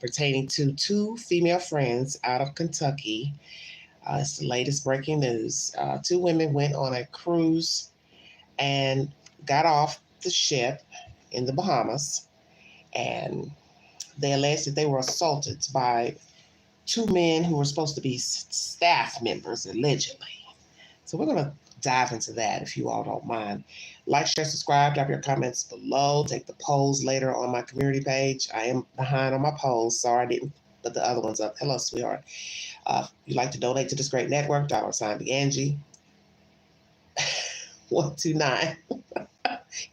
pertaining to two female friends out of Kentucky. It's the latest breaking news. Two women went on a cruise and got off the ship in the Bahamas, and they alleged that they were assaulted by two men who were supposed to be staff members, allegedly. So we're going to dive into that if you all don't mind. Like, share, subscribe, drop your comments below. Take the polls later on my community page. I am behind on my polls. Sorry I didn't put the other ones up. Hello, sweetheart. If you'd like to donate to this great network, $ be Angie. 129.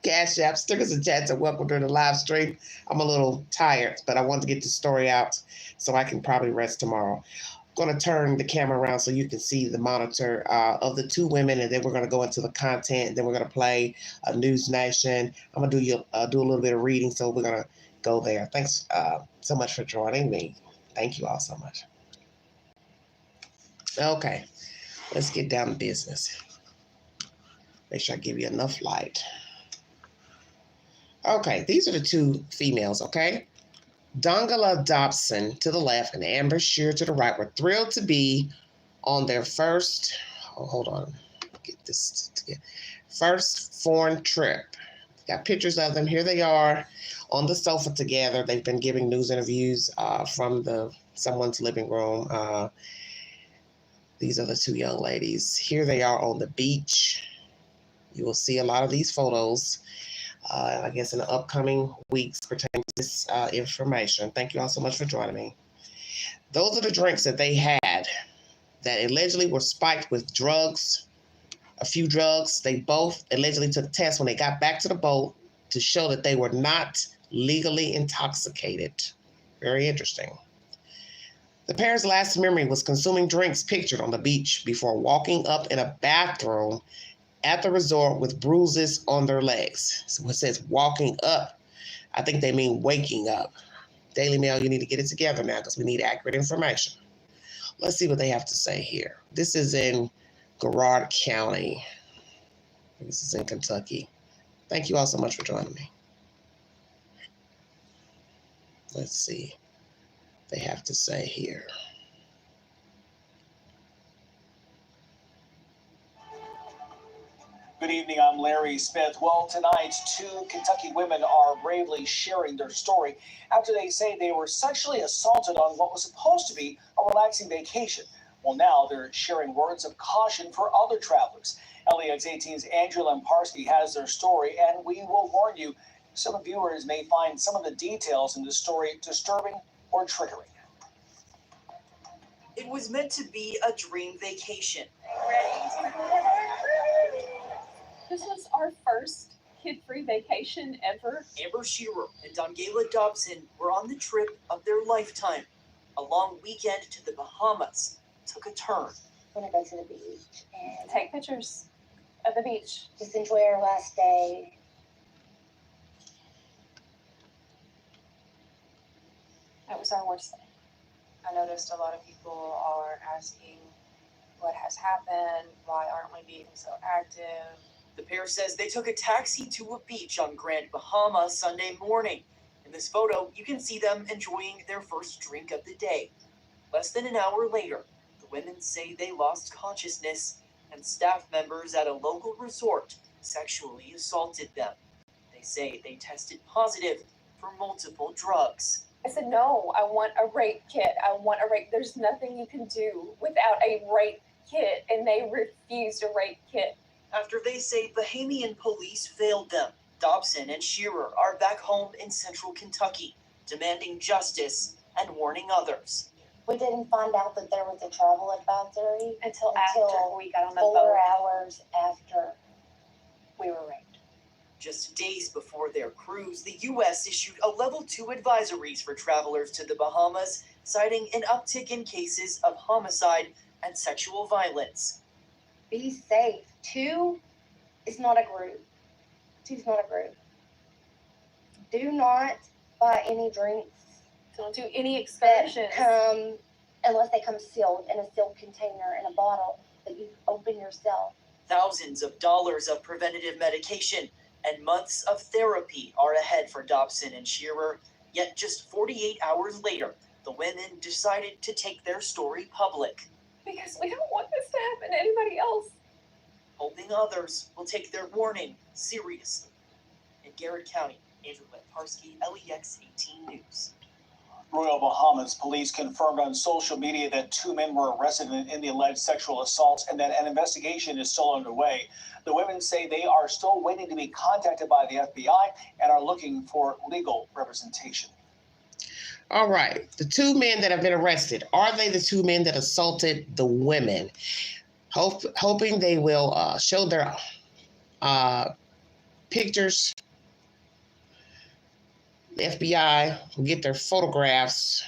Cash App, stickers and chats are welcome during the live stream. I'm a little tired, but I want to get the story out so I can probably rest tomorrow. I'm going to turn the camera around so you can see the monitor of the two women, and then we're going to go into the content, and then we're going to play a News Nation. I'm going to do a little bit of reading, so we're going to go there. Thanks so much for joining me. Thank you all so much. Okay, let's get down to business. Make sure I give you enough light. Okay, these are the two females, okay? Dongala Dobson to the left and Amber Shear to the right were thrilled to be on their first, hold on, get this together, first foreign trip. Got pictures of them. Here they are on the sofa together. They've been giving news interviews from someone's living room. These are the two young ladies. Here they are on the beach. You will see a lot of these photos. I guess in the upcoming weeks pertaining to this information. Thank you all so much for joining me. Those are the drinks that they had that allegedly were spiked with drugs, a few drugs. They both allegedly took tests when they got back to the boat to show that they were not legally intoxicated. Very interesting. The pair's last memory was consuming drinks pictured on the beach before walking up in a bathroom at the resort with bruises on their legs. So it says walking up. I think they mean waking up. Daily Mail, you need to get it together now because we need accurate information. Let's see what they have to say here. This is in Garrard County. This is in Kentucky. Thank you all so much for joining me. Let's see what they have to say here. Good evening, I'm Larry Smith. Well, tonight, two Kentucky women are bravely sharing their story after they say they were sexually assaulted on what was supposed to be a relaxing vacation. Well, now they're sharing words of caution for other travelers. LEX 18's Andrew Lemparski has their story, and we will warn you, some viewers may find some of the details in the story disturbing or triggering. It was meant to be a dream vacation. This was our first kid-free vacation ever. Amber Shearer and Dongala Dobson were on the trip of their lifetime. A long weekend to the Bahamas took a turn. We're gonna go to the beach and Take pictures of the beach. just enjoy our last day. That was our worst day. I noticed a lot of people are asking what has happened, why aren't we being so active? The pair says they took a taxi to a beach on Grand Bahama Sunday morning. In this photo, you can see them enjoying their first drink of the day. Less than an hour later, the women say they lost consciousness and staff members at a local resort sexually assaulted them. They say they tested positive for multiple drugs. I said, no, I want a rape kit. I want a rape. There's nothing you can do without a rape kit. And they refused a rape kit. After they say Bahamian police failed them, Dobson and Shearer are back home in central Kentucky, demanding justice and warning others. We didn't find out that there was a travel advisory Until after we got on the 4 boat. hours after we were raped. Just days before their cruise, the U.S. issued a level 2 advisories for travelers to the Bahamas, citing an uptick in cases of homicide and sexual violence. Be safe. 2 is not a group. 2 is not a group. Do not buy any drinks Don't do any that excursions. come unless they come sealed in a sealed container in a bottle that you open yourself. Thousands of dollars of preventative medication and months of therapy are ahead for Dobson and Shearer Yet just 48 hours later, the women decided to take their story public, Because we don't want this to happen to anybody else. hoping others will take their warning seriously. In Garrett County, Andrew Leparsky, LEX 18 News. Royal Bahamas police confirmed on social media that 2 men were arrested in the alleged sexual assaults and that an investigation is still underway. The women say they are still waiting to be contacted by the FBI and are looking for legal representation. All right. The 2 men that have been arrested, are they the 2 men that assaulted the women? Hoping they will show their pictures. The FBI will get their photographs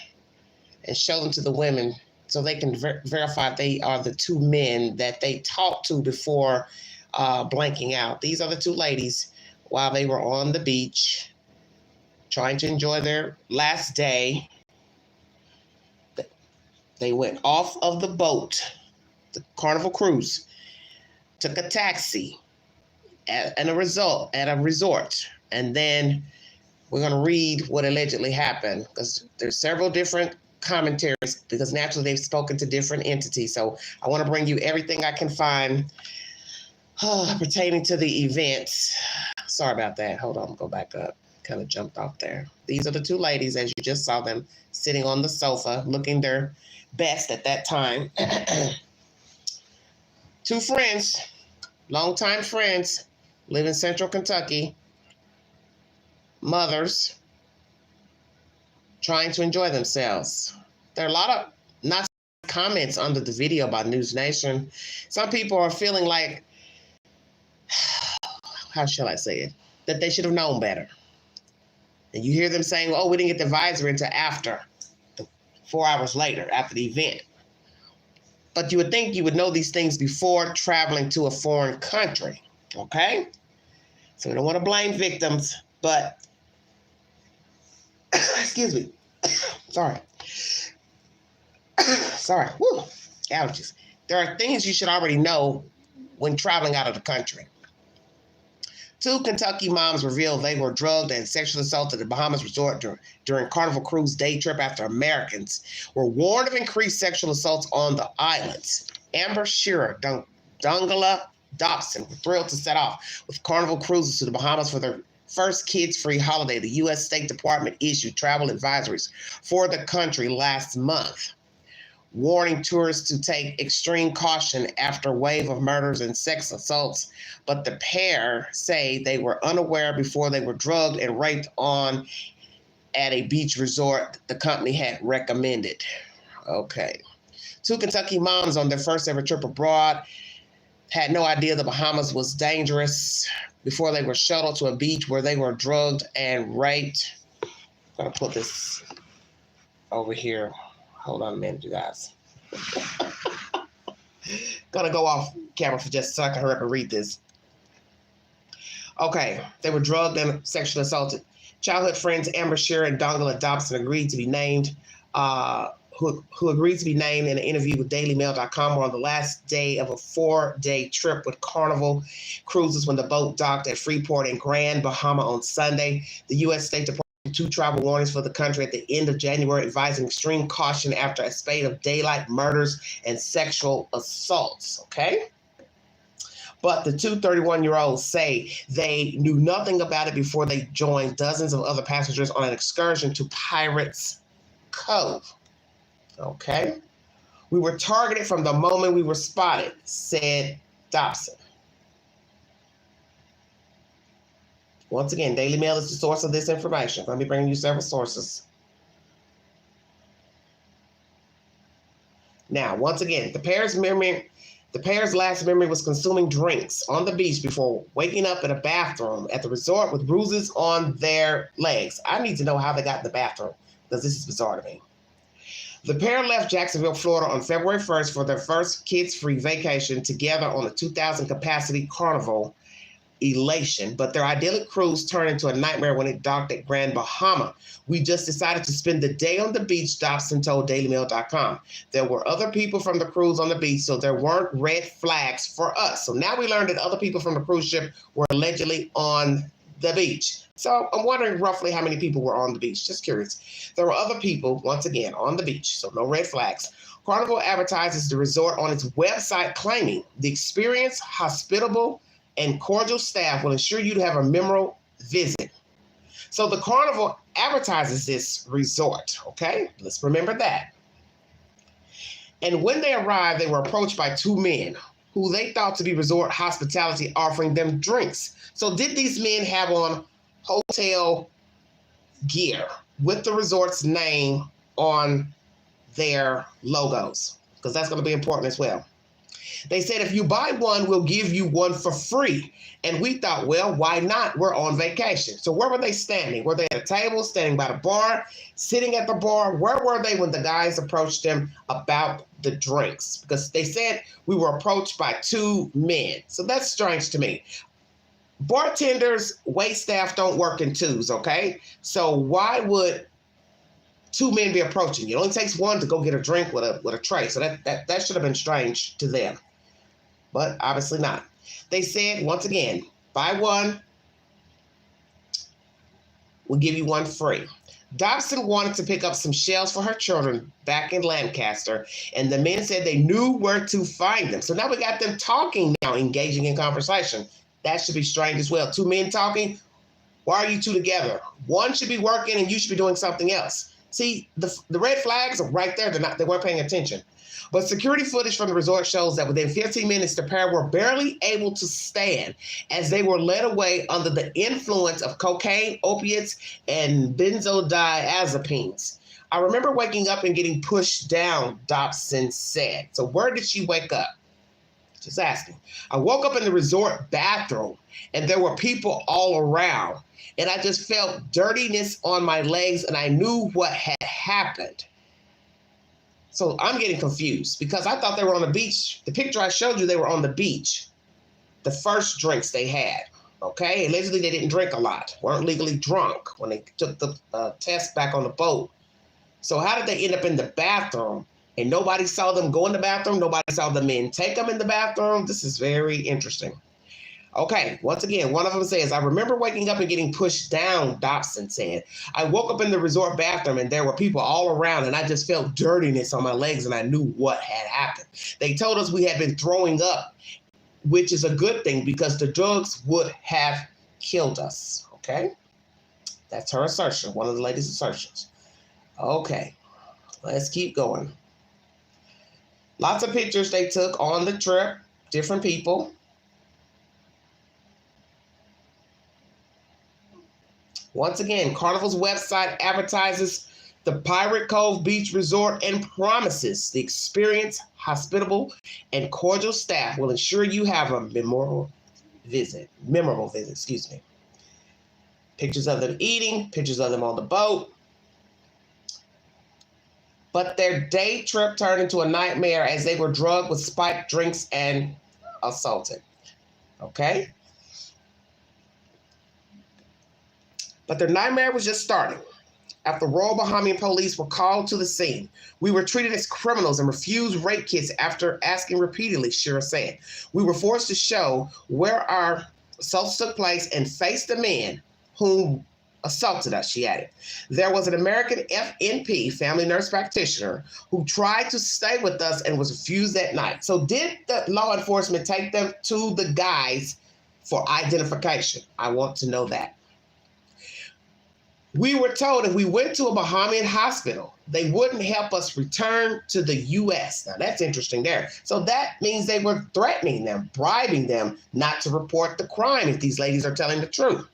and show them to the women so they can verify they are the 2 men that they talked to before blanking out. These are the 2 ladies while they were on the beach trying to enjoy their last day. They went off of the boat, the Carnival Cruise, took a taxi at a resort, and then we're going to read what allegedly happened because there's several different commentaries because naturally they've spoken to different entities. So I want to bring you everything I can find pertaining to the events. Sorry about that. Hold on, go back up. Kind of jumped off there. These are the 2 ladies, as you just saw them, sitting on the sofa, looking their best at that time. 2 friends, longtime friends, live in Central Kentucky. Mothers trying to enjoy themselves. There are a lot of not comments under the video by News Nation. Some people are feeling like, how shall I say it, that they should have known better. And you hear them saying, oh, we didn't get the advisory until after, 4 hours later, after the event. But you would think you would know these things before traveling to a foreign country, okay? So we don't want to blame victims, but excuse me. Sorry. Woo. Allergies. There are things you should already know when traveling out of the country. 2 Kentucky moms revealed they were drugged and sexually assaulted at the Bahamas resort during Carnival Cruise day trip after Americans were warned of increased sexual assaults on the islands. Amber Shearer, Dongala Dobson were thrilled to set off with Carnival Cruises to the Bahamas for their first kids-free holiday. The U.S. State Department issued travel advisories for the country last month, warning tourists to take extreme caution after a wave of murders and sex assaults. But the pair say they were unaware before they were drugged and raped at a beach resort the company had recommended. Okay. 2 Kentucky moms on their first ever trip abroad had no idea the Bahamas was dangerous before they were shuttled to a beach where they were drugged and raped. I'm going to put this over here. Hold on a minute, you guys. Going to go off camera for just a second. Hurry up and read this. Okay, they were drugged and sexually assaulted. Childhood friends Amber Shearer and Dongala Dobson agreed to be named, who agreed to be named in an interview with DailyMail.com were on the last day of a 4-day trip with Carnival Cruises when the boat docked at Freeport in Grand Bahama on Sunday. The U.S. State Department issued 2 travel warnings for the country at the end of January, advising extreme caution after a spate of daylight murders and sexual assaults, okay? But the 2 31-year-olds say they knew nothing about it before they joined dozens of other passengers on an excursion to Pirates Cove. Okay. We were targeted from the moment we were spotted, said Dobson. Once again, Daily Mail is the source of this information. Let me bring you several sources. Now, once again, the pair's last memory was consuming drinks on the beach before waking up in a bathroom at the resort with bruises on their legs. I need to know how they got in the bathroom because this is bizarre to me. The pair left Jacksonville, Florida on February 1st for their first kids-free vacation together on a 2,000 capacity Carnival Elation, but their idyllic cruise turned into a nightmare when it docked at Grand Bahama. We just decided to spend the day on the beach, Dobson told DailyMail.com. There were other people from the cruise on the beach, so there weren't red flags for us. So now we learned that other people from the cruise ship were allegedly on the beach. So I'm wondering roughly how many people were on the beach. Just curious. There were other people, once again, on the beach, so no red flags. Carnival advertises the resort on its website, claiming the experienced, hospitable, and cordial staff will ensure you to have a memorable visit. So the Carnival advertises this resort, okay? Let's remember that. And when they arrived, they were approached by two men who they thought to be resort hospitality, offering them drinks. So did these men have on hotel gear with the resort's name on their logos? Because that's going to be important as well. They said, if you buy one, we'll give you one for free. And we thought, well, why not? We're on vacation. So where were they standing? Were they at a table, standing by the bar, sitting at the bar? Where were they when the guys approached them about the drinks? Because they said we were approached by two men. So that's strange to me. Bartenders, wait staff don't work in twos, okay? So why would two men be approaching you? It only takes one to go get a drink with a tray. So that should have been strange to them. But obviously not. They said, once again, buy one, we'll give you one free. Dobson wanted to pick up some shells for her children back in Lancaster, and the men said they knew where to find them. So now we got them talking now, engaging in conversation. That should be strange as well. Two men talking. Why are you two together? One should be working and you should be doing something else. See, the red flags are right there. They weren't paying attention. But security footage from the resort shows that within 15 minutes, the pair were barely able to stand as they were led away under the influence of cocaine, opiates, and benzodiazepines. I remember waking up and getting pushed down, Dobson said. So where did she wake up? Just asking. I woke up in the resort bathroom and there were people all around. And I just felt dirtiness on my legs and I knew what had happened. So I'm getting confused because I thought they were on the beach. The picture I showed you, they were on the beach. The first drinks they had, okay? Allegedly, they didn't drink a lot, weren't legally drunk when they took the test back on the boat. So how did they end up in the bathroom and nobody saw them go in the bathroom? Nobody saw the men take them in the bathroom? This is very interesting. Okay, once again, one of them says, I remember waking up and getting pushed down, Dobson said. I woke up in the resort bathroom and there were people all around and I just felt dirtiness on my legs and I knew what had happened. They told us we had been throwing up, which is a good thing because the drugs would have killed us, okay? That's her assertion, one of the ladies' assertions. Okay, let's keep going. Lots of pictures they took on the trip, different people. Once again, Carnival's website advertises the Pirate Cove Beach Resort and promises the experienced, hospitable, and cordial staff will ensure you have a memorable visit. Pictures of them eating, pictures of them on the boat. But their day trip turned into a nightmare as they were drugged with spiked drinks and assaulted. Okay? But their nightmare was just starting. After Royal Bahamian police were called to the scene, we were treated as criminals and refused rape kits after asking repeatedly, Shira said. We were forced to show where our assaults took place and face the men whom assaulted us, she added. There was an American FNP, family nurse practitioner, who tried to stay with us and was refused that night. So did the law enforcement take them to the guys for identification? I want to know that. We were told if we went to a Bahamian hospital, they wouldn't help us return to the U.S. Now, that's interesting there. So that means they were threatening them, bribing them not to report the crime if these ladies are telling the truth.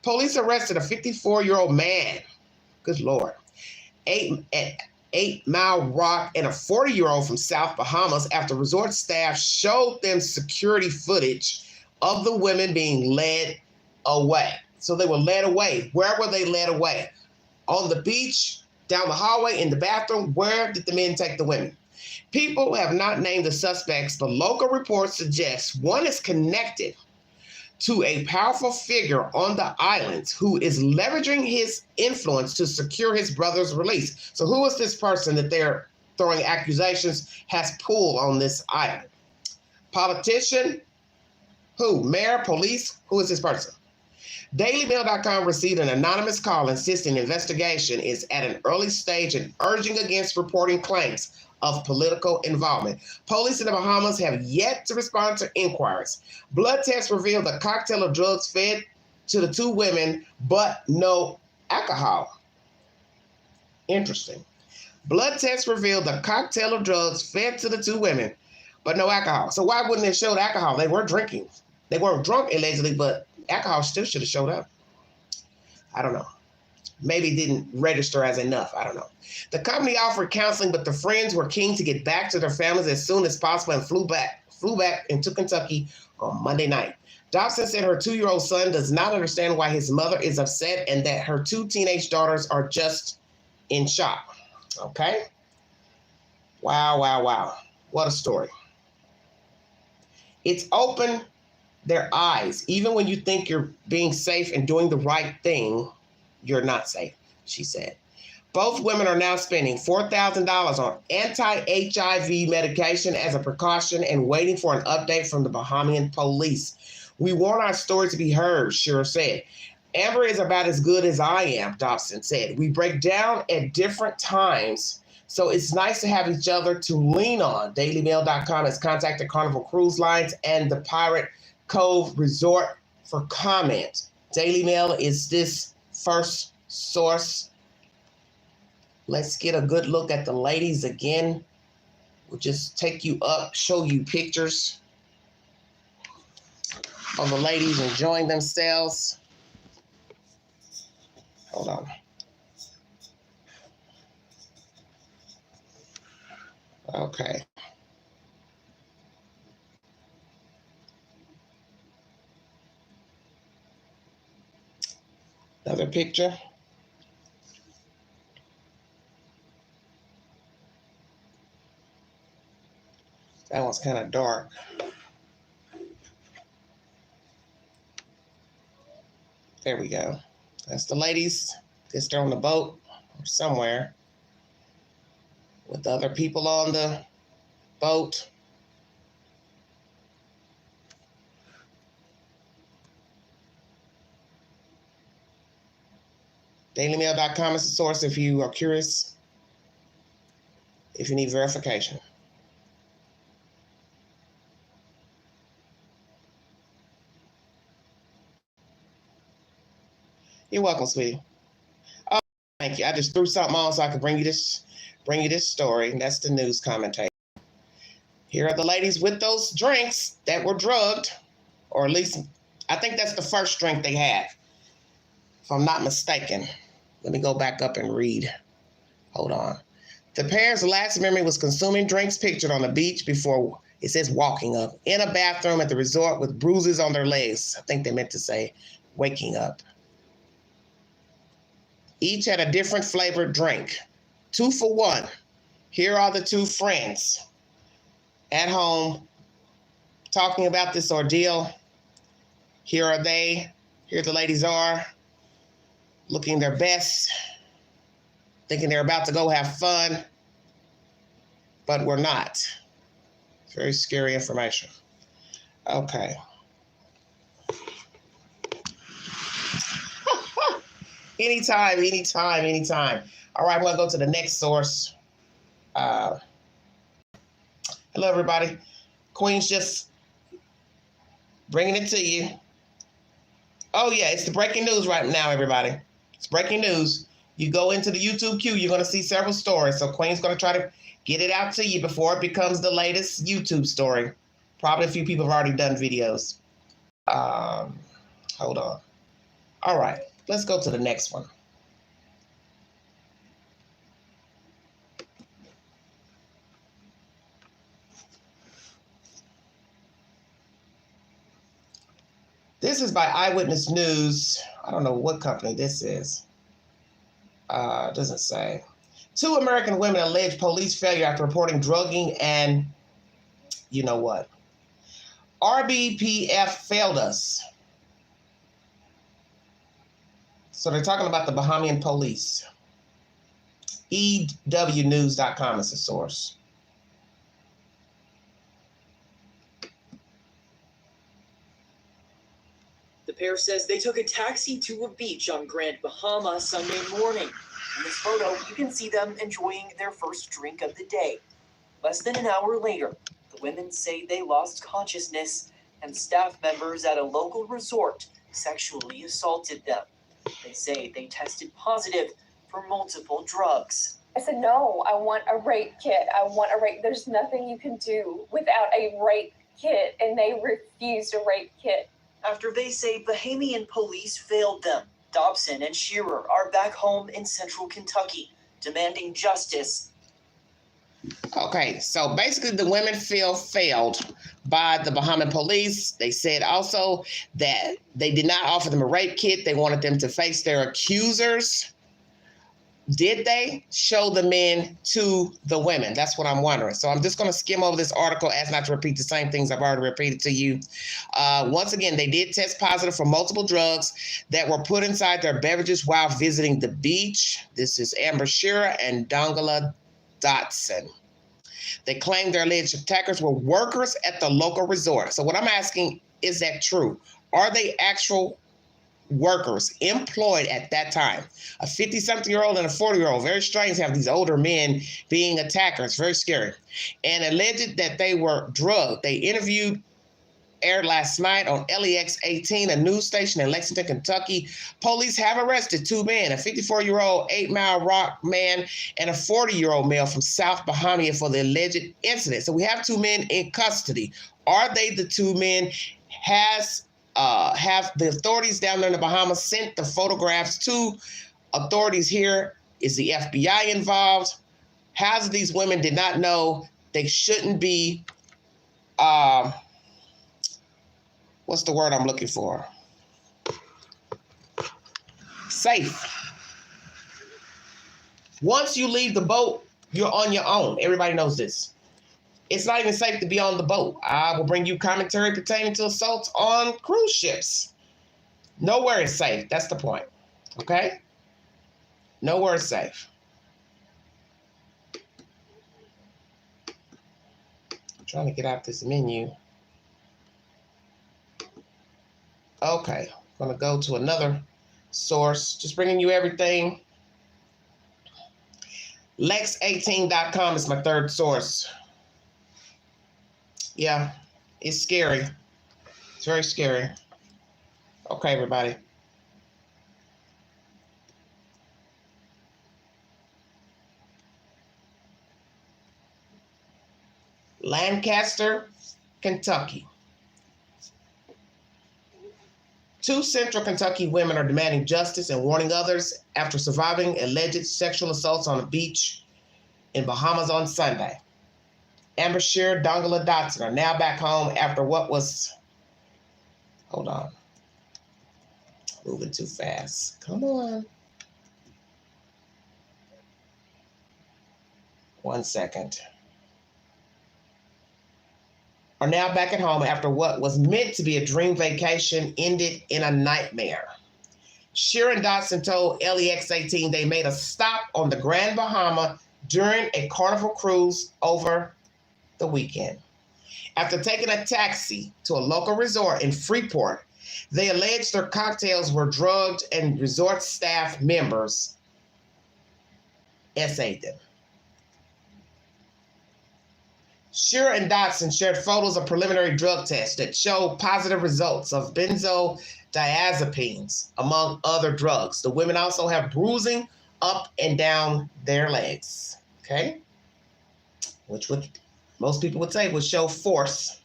Police arrested a 54-year-old man, good Lord, at 8 Mile Rock, and a 40-year-old from South Bahamas after resort staff showed them security footage of the women being led away. So they were led away. Where were they led away? On the beach, down the hallway, in the bathroom? Where did the men take the women? People have not named the suspects, but local reports suggest one is connected to a powerful figure on the islands who is leveraging his influence to secure his brother's release. So who is this person that they're throwing accusations has pulled on this island? Politician? Who? Mayor? Police? Who is this person? DailyMail.com received an anonymous call insisting investigation is at an early stage and urging against reporting claims of political involvement. Police in the Bahamas have yet to respond to inquiries. Blood tests revealed a cocktail of drugs fed to the two women, but no alcohol. Interesting. Blood tests revealed a cocktail of drugs fed to the two women, but no alcohol. So why wouldn't it show the alcohol? They weren't drinking. They weren't drunk, allegedly, but alcohol still should have showed up. I don't know. Maybe it didn't register as enough. I don't know. The company offered counseling, but the friends were keen to get back to their families as soon as possible and flew back into Kentucky on Monday night. Dobson said her 2-year-old son does not understand why his mother is upset and that her 2 teenage daughters are just in shock. Okay? Wow, wow, wow. What a story. It's opened their eyes. Even when you think you're being safe and doing the right thing, you're not safe, she said. Both women are now spending $4,000 on anti-HIV medication as a precaution and waiting for an update from the Bahamian police. We want our story to be heard, Shearer said. Amber is about as good as I am, Dobson said. We break down at different times, so it's nice to have each other to lean on. DailyMail.com has contacted Carnival Cruise Lines and the Pirate Cove Resort for comment. Daily Mail is this first source. Let's get a good look at the ladies again. We'll just take you up, show you pictures of the ladies enjoying themselves. Hold on. Okay. Another picture. That one's kind of dark. There we go. That's the ladies. Guess they're on the boat or somewhere with other people on the boat. DailyMail.com is the source if you are curious, if you need verification. You're welcome, sweetie. Oh, thank you. I just threw something on so I could bring you this story. And that's the news commentator. Here are the ladies with those drinks that were drugged, or at least I think that's the first drink they had, if I'm not mistaken. Let me go back up and read. Hold on. The pair's last memory was consuming drinks pictured on the beach before, it says walking up, in a bathroom at the resort with bruises on their legs. I think they meant to say waking up. Each had a different flavored drink. 2 for 1. Here are the 2 friends at home talking about this ordeal. Here are they. Here the ladies are, looking their best, thinking they're about to go have fun, but we're not. It's very scary information. Okay. Anytime. All right, I'm going to go to the next source. Hello, everybody. Queen's just bringing it to you. Oh, yeah, it's the breaking news right now, everybody. It's breaking news. You go into the YouTube queue, you're going to see several stories. So Queen's going to try to get it out to you before it becomes the latest YouTube story. Probably a few people have already done videos. Hold on. All right. Let's go to the next one. This is by Eyewitness News. I don't know what company this is. It doesn't say. 2 American women allege police failure after reporting drugging and, you know what? RBPF failed us. So they're talking about the Bahamian police. EWnews.com is the source. The pair pair says they took a taxi to a beach on Grand Bahama Sunday morning. In this photo, you can see them enjoying their first drink of the day. Less than an hour later, the women say they lost consciousness and staff members at a local resort sexually assaulted them. They say they tested positive for multiple drugs. I said, no, I want a rape kit. I want a rape. There's nothing you can do without a rape kit. And they refused a rape kit. After they say Bahamian police failed them, Dobson and Shearer are back home in central Kentucky, demanding justice. Okay, so basically the women feel failed by the Bahamian police. They said also that they did not offer them a rape kit. They wanted them to face their accusers. Did they show the men to the women? That's what I'm wondering. So I'm just going to skim over this article as not to repeat the same things I've already repeated to you. Once again, they did test positive for multiple drugs that were put inside their beverages while visiting the beach. This is Amber Shearer and Dongala Dotson. They claimed their alleged attackers were workers at the local resort. So what I'm asking, is that true? Are they actual workers employed at that time? A 50-something-year-old and a 40-year-old. Very strange to have these older men being attackers. Very scary. And alleged that they were drugged. They aired last night on LEX 18, a news station in Lexington, Kentucky. Police have arrested two men, a 54-year-old 8 Mile Rock man and a 40-year-old male from South Bahama for the alleged incident. So we have two men in custody. Are they the two men? Have the authorities down there in the Bahamas sent the photographs to authorities here? Is the FBI involved? Half of these women did not know they shouldn't be, what's the word I'm looking for? Safe. Once you leave the boat, you're on your own. Everybody knows this. It's not even safe to be on the boat. I will bring you commentary pertaining to assaults on cruise ships. Nowhere is safe. That's the point. Okay? Nowhere is safe. I'm trying to get out this menu. Okay. I'm going to go to another source. Just bringing you everything. Lex18.com is my third source. Yeah, it's scary. It's very scary. Okay, everybody. Lancaster, Kentucky. Two Central Kentucky women are demanding justice and warning others after surviving alleged sexual assaults on a beach in Bahamas on Sunday. Amber Shearer, Dongala Dotson are now back home after what was, hold on, moving too fast. Come on. 1 second. Are now back at home after what was meant to be a dream vacation ended in a nightmare. Shearer and Dotson told LEX 18 they made a stop on the Grand Bahama during a Carnival cruise over the weekend. After taking a taxi to a local resort in Freeport, they alleged their cocktails were drugged and resort staff members essayed them. Shearer and Dotson shared photos of preliminary drug tests that showed positive results of benzodiazepines, among other drugs. The women also have bruising up and down their legs, okay? Which would, most people would say, would show force.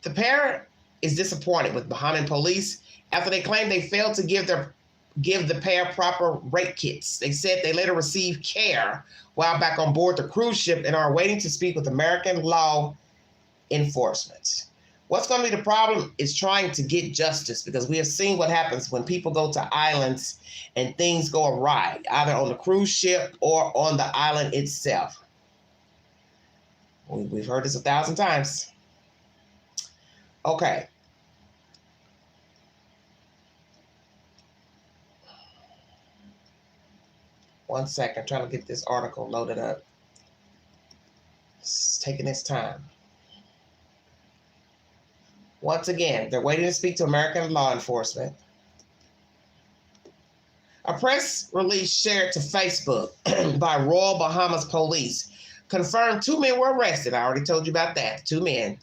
The pair is disappointed with Bahamian police after they claimed they failed to give the pair proper rape kits. They said they later received care while back on board the cruise ship and are waiting to speak with American law enforcement. What's going to be the problem is trying to get justice, because we have seen what happens when people go to islands and things go awry, either on the cruise ship or on the island itself. We've heard this 1,000 times. Okay. One second, trying to get this article loaded up. It's taking its time. Once again, they're waiting to speak to American law enforcement. A press release shared to Facebook by Royal Bahamas Police confirmed 2 men were arrested. I already told you about that. 2 men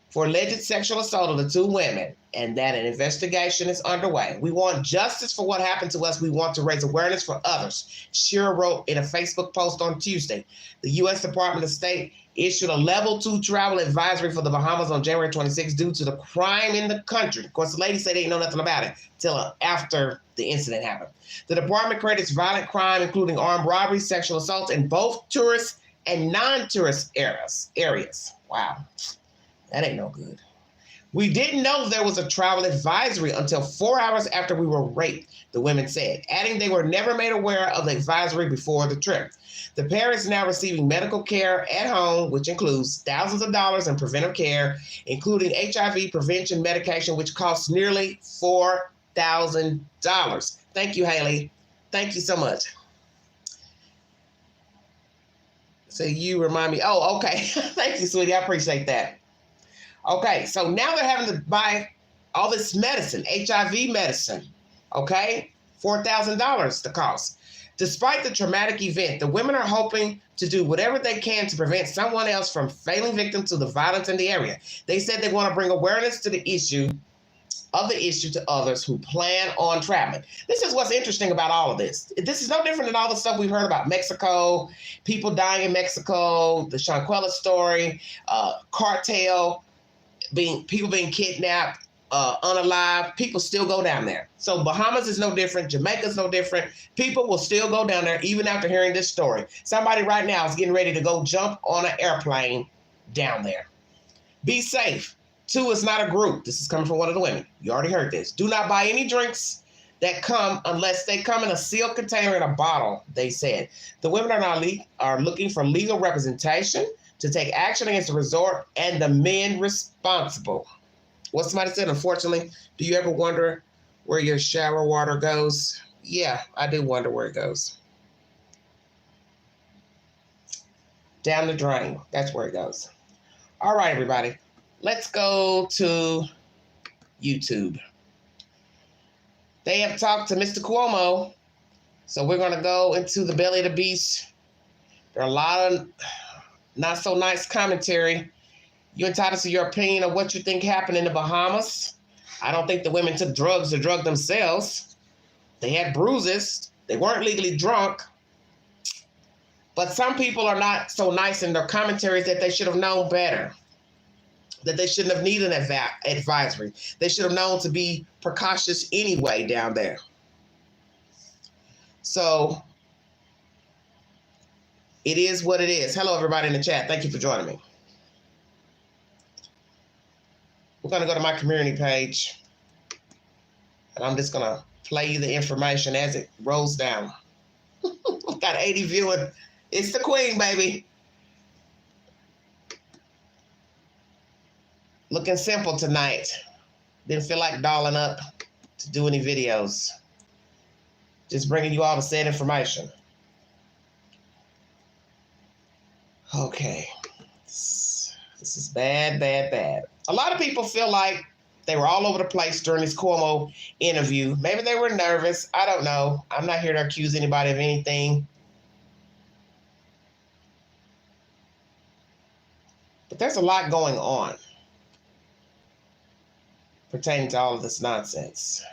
for alleged sexual assault of the 2 women, and that an investigation is underway. We want justice for what happened to us. We want to raise awareness for others, Shearer wrote in a Facebook post on Tuesday. The U.S. Department of State issued a level 2 travel advisory for the Bahamas on January 26 due to the crime in the country. Of course, the lady said they didn't know nothing about it until after the incident happened. The department credits violent crime, including armed robbery, sexual assaults in both tourist and non-tourist areas. Wow. That ain't no good. We didn't know there was a travel advisory until 4 hours after we were raped, the women said, adding they were never made aware of the advisory before the trip. The pair is now receiving medical care at home, which includes thousands of dollars in preventive care, including HIV prevention medication, which costs nearly $4,000. Thank you, Haley. Thank you so much. So you remind me. Oh, okay. Thank you, sweetie. I appreciate that. Okay, so now they're having to buy all this medicine, HIV medicine, okay? $4,000 the cost. Despite the traumatic event, the women are hoping to do whatever they can to prevent someone else from falling victim to the violence in the area. They said they want to bring awareness to the issue to others who plan on traveling. This is what's interesting about all of this. This is no different than all the stuff we've heard about Mexico, people dying in Mexico, the Shanquella story, cartel, people being kidnapped, unalive. People still go down there. So Bahamas is no different. Jamaica's no different. People will still go down there even after hearing this story. Somebody right now is getting ready to go jump on an airplane down there. Be safe. 2 is not a group. This is coming from one of the women. You already heard this. Do not buy any drinks that come unless they come in a sealed container in a bottle, they said. The women are looking for legal representation to take action against the resort and the men responsible. What somebody said, unfortunately, do you ever wonder where your shower water goes? Yeah, I do wonder where it goes. Down the drain. That's where it goes. All right, everybody. Let's go to YouTube. They have talked to Mr. Cuomo, so we're going to go into the belly of the beast. There are a lot of not so nice commentary. You're entitled to your opinion of what you think happened in the Bahamas. I don't think the women took drugs or drugged themselves. They had bruises. They weren't legally drunk. But some people are not so nice in their commentaries that they should have known better. That they shouldn't have needed an advisory. They should have known to be precautious anyway down there. So it is what it is. Hello, everybody in the chat. Thank you for joining me. We're going to go to my community page, and I'm just going to play you the information as it rolls down. Got 80 viewing. It's the queen, baby. Looking simple tonight. Didn't feel like dolling up to do any videos. Just bringing you all the said information. Okay. This is bad, bad, bad. A lot of people feel like they were all over the place during this Cuomo interview. Maybe they were nervous. I don't know. I'm not here to accuse anybody of anything. But there's a lot going on pertaining to all of this nonsense.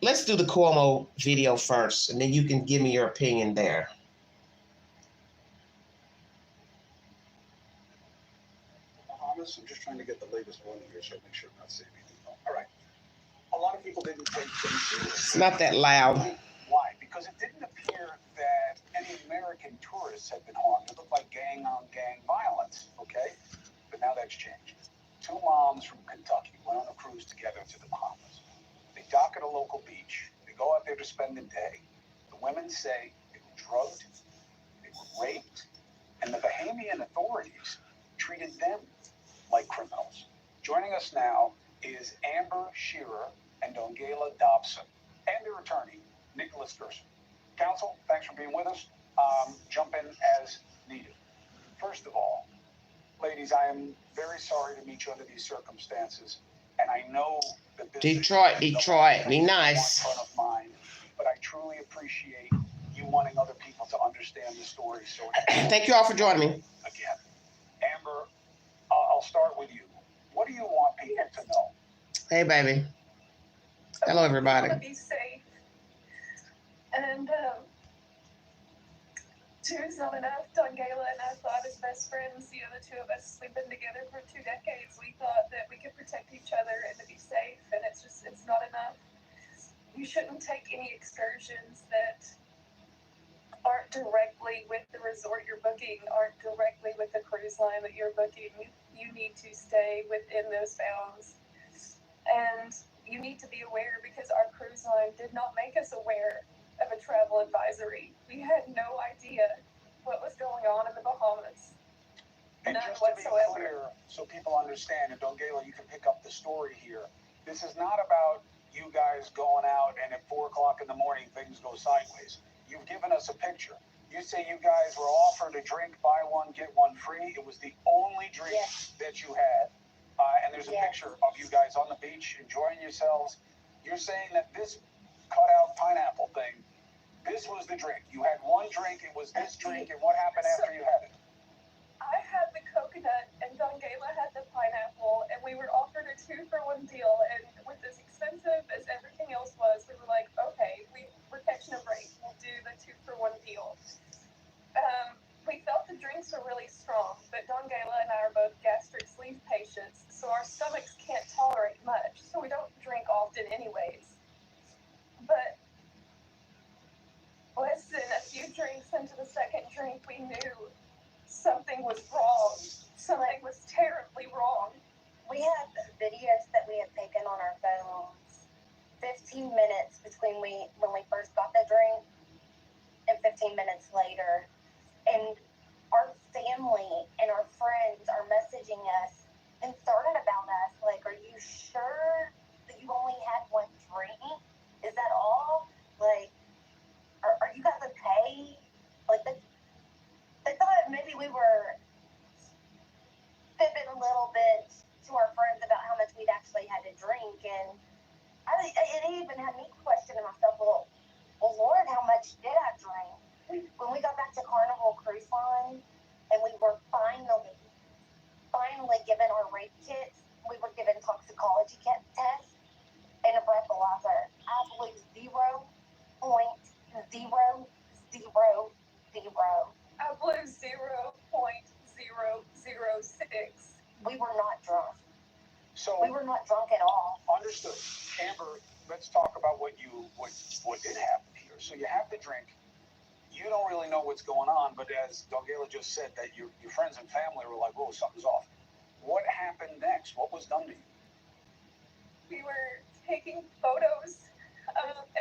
Let's do the Cuomo video first, and then you can give me your opinion there. Bahamas, I'm just trying to get the latest one here, so make sure I'm not saying anything wrong. All right. A lot of people didn't take things seriously. It's not that loud. Why? Because it didn't appear that any American tourists had been harmed. It looked like gang-on-gang violence, okay? But now that's changed. 2 moms from Kentucky went on a cruise together to the Bahamas. They dock at a local beach. They go out there to spend the day. The women say they were drugged, they were raped, and the Bahamian authorities treated them like criminals. Joining us now is Amber Shearer and Dongela Dobson, and their attorney, Nicholas Gerson. Counsel, thanks for being with us. Jump in as needed. First of all, ladies, I am very sorry to meet you under these circumstances, and I know that this Detroit, is Detroit, be one nice. front of mind, but I truly appreciate you wanting other people to understand the story. So Thank you all for joining me. again, Amber, I'll start with you. What do you want people to know? Hey, baby. Hello, everybody. I want to be safe. And two is not enough. Dongela and I thought as best friends, you know, the two of us, we've been together for 2 decades. We thought that we could protect each other and to be safe, and it's not enough. You shouldn't take any excursions that aren't directly with the resort you're booking, aren't directly with the cruise line that you're booking. You need to stay within those bounds. And you need to be aware, because our cruise line did not make us aware of a travel advisory. We had no idea what was going on in the Bahamas. And None just to be whatsoever. clear, so people understand, and Dongela, you can pick up the story here. This is not about you guys going out and at 4 o'clock in the morning things go sideways. You've given us a picture. You say you guys were offered a drink, buy one, get one free. It was the only drink that you had. And there's a picture of you guys on the beach enjoying yourselves. You're saying that this cutout pineapple thing, this was the drink. You had one drink, it was this drink, and what happened after you had it? I had the coconut and Dongela had the pineapple, and we were offered a 2-for-1 deal. And with as expensive as everything else was, we were like, okay, we're catching a break. We'll do the 2-for-1 deal. We felt the drinks were really strong, but Dongela and I are both gastric sleeve patients, so our stomachs can't tolerate much, so we don't drink often anyways. But less than a few drinks into the second drink, we knew something was wrong. Something was terribly wrong. We had videos that we had taken on our phones 15 minutes between when we first got the drink and 15 minutes later. And our family and our friends are messaging us concerned about us. Like, are you sure that you only had one drink? Is that all? Like, are you guys okay? Like, they thought maybe we were fibbing a little bit to our friends about how much we'd actually had to drink. And it even had me questioning myself, well, Lord, how much did I drink? When we got back to Carnival Cruise Line and we were finally given our rape kits, we were given toxicology tests and a breathalyzer. I blew 0.0000. I blew 0.006. We were not drunk. So We were not drunk at all. understood. Amber, let's talk about what did happen here. So you have the drink. You don't really know what's going on, but as Dongela just said, that your friends and family were like, "Whoa, something's off." What happened next? What was done to you? We were taking photos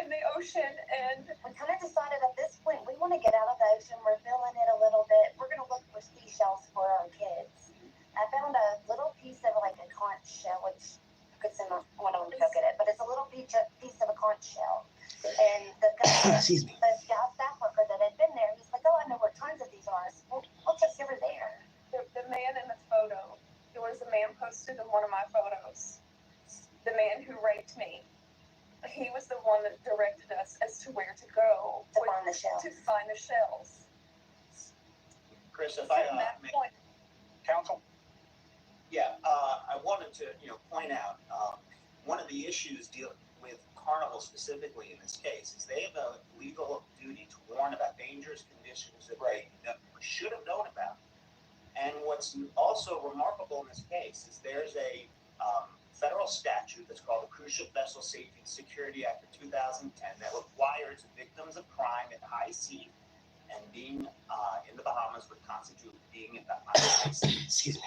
in the ocean, and We kind of decided at this point we want to get out of the ocean. We're feeling it a little bit. We're going to look for seashells for our kids. I found a little piece of like a conch shell, which I could send one of them to go get it, but it's a little piece of a conch shell. And the guy staff worker that had been there, he's like, "Oh, I know where tons of these are. We'll take you over there." the man in the photo, there was a man posted in one of my photos. The man who raped me. He was the one that directed us as to where to go To find the shells. To find the shells. Chris, if From I that point, Counsel? I wanted to point out one of the issues dealing with Carnival specifically in this case is they have a legal duty to warn about dangerous conditions that they should have known about. And what's also remarkable in this case is there's a federal statute that's called the Cruise Ship Vessel Safety and Security Act of 2010 that requires victims of crime at high sea, and being in the Bahamas would constitute being at the high sea. Excuse me.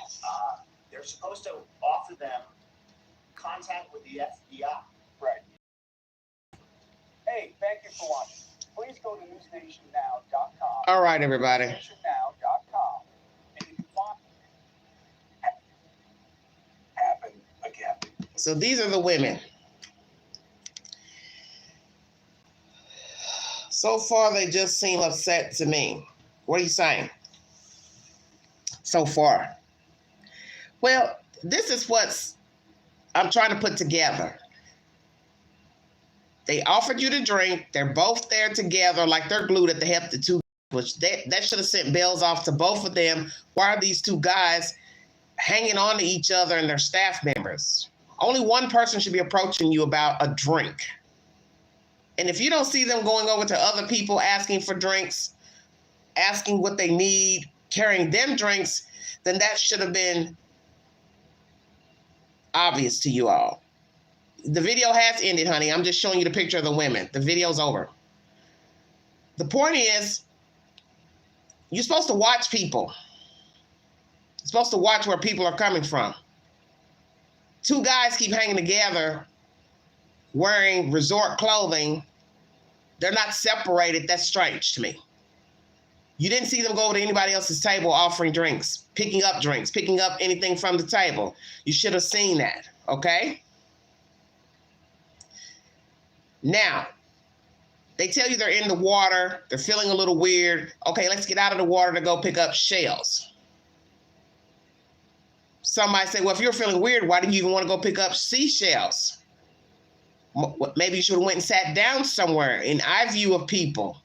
They're supposed to offer them contact with the FBI. Right. Hey, thank you for watching. Please go to newsnationnow.com. All right, everybody. Newsnationnow.com. And you can find happen again. So these are the women. So far, they just seem upset to me. What are you saying? So far. Well, this is what I'm trying to put together. They offered you to drink. They're both there together like they're glued at the hip, the two, which that should have sent bells off to both of them. Why are these two guys hanging on to each other and their staff members? Only one person should be approaching you about a drink. And if you don't see them going over to other people asking for drinks, asking what they need, carrying them drinks, then that should have been obvious to you all. The video has ended, honey. I'm just showing you the picture of the women. The video's over. The point is, you're supposed to watch people. You're supposed to watch where people are coming from. Two guys keep hanging together wearing resort clothing. They're not separated. That's strange to me. You didn't see them go over to anybody else's table offering drinks, picking up anything from the table. You should have seen that, okay? Now, they tell you they're in the water. They're feeling a little weird. Okay, let's get out of the water to go pick up shells. Somebody say, well, if you're feeling weird, why do you even want to go pick up seashells? Maybe you should have went and sat down somewhere in eye view of people.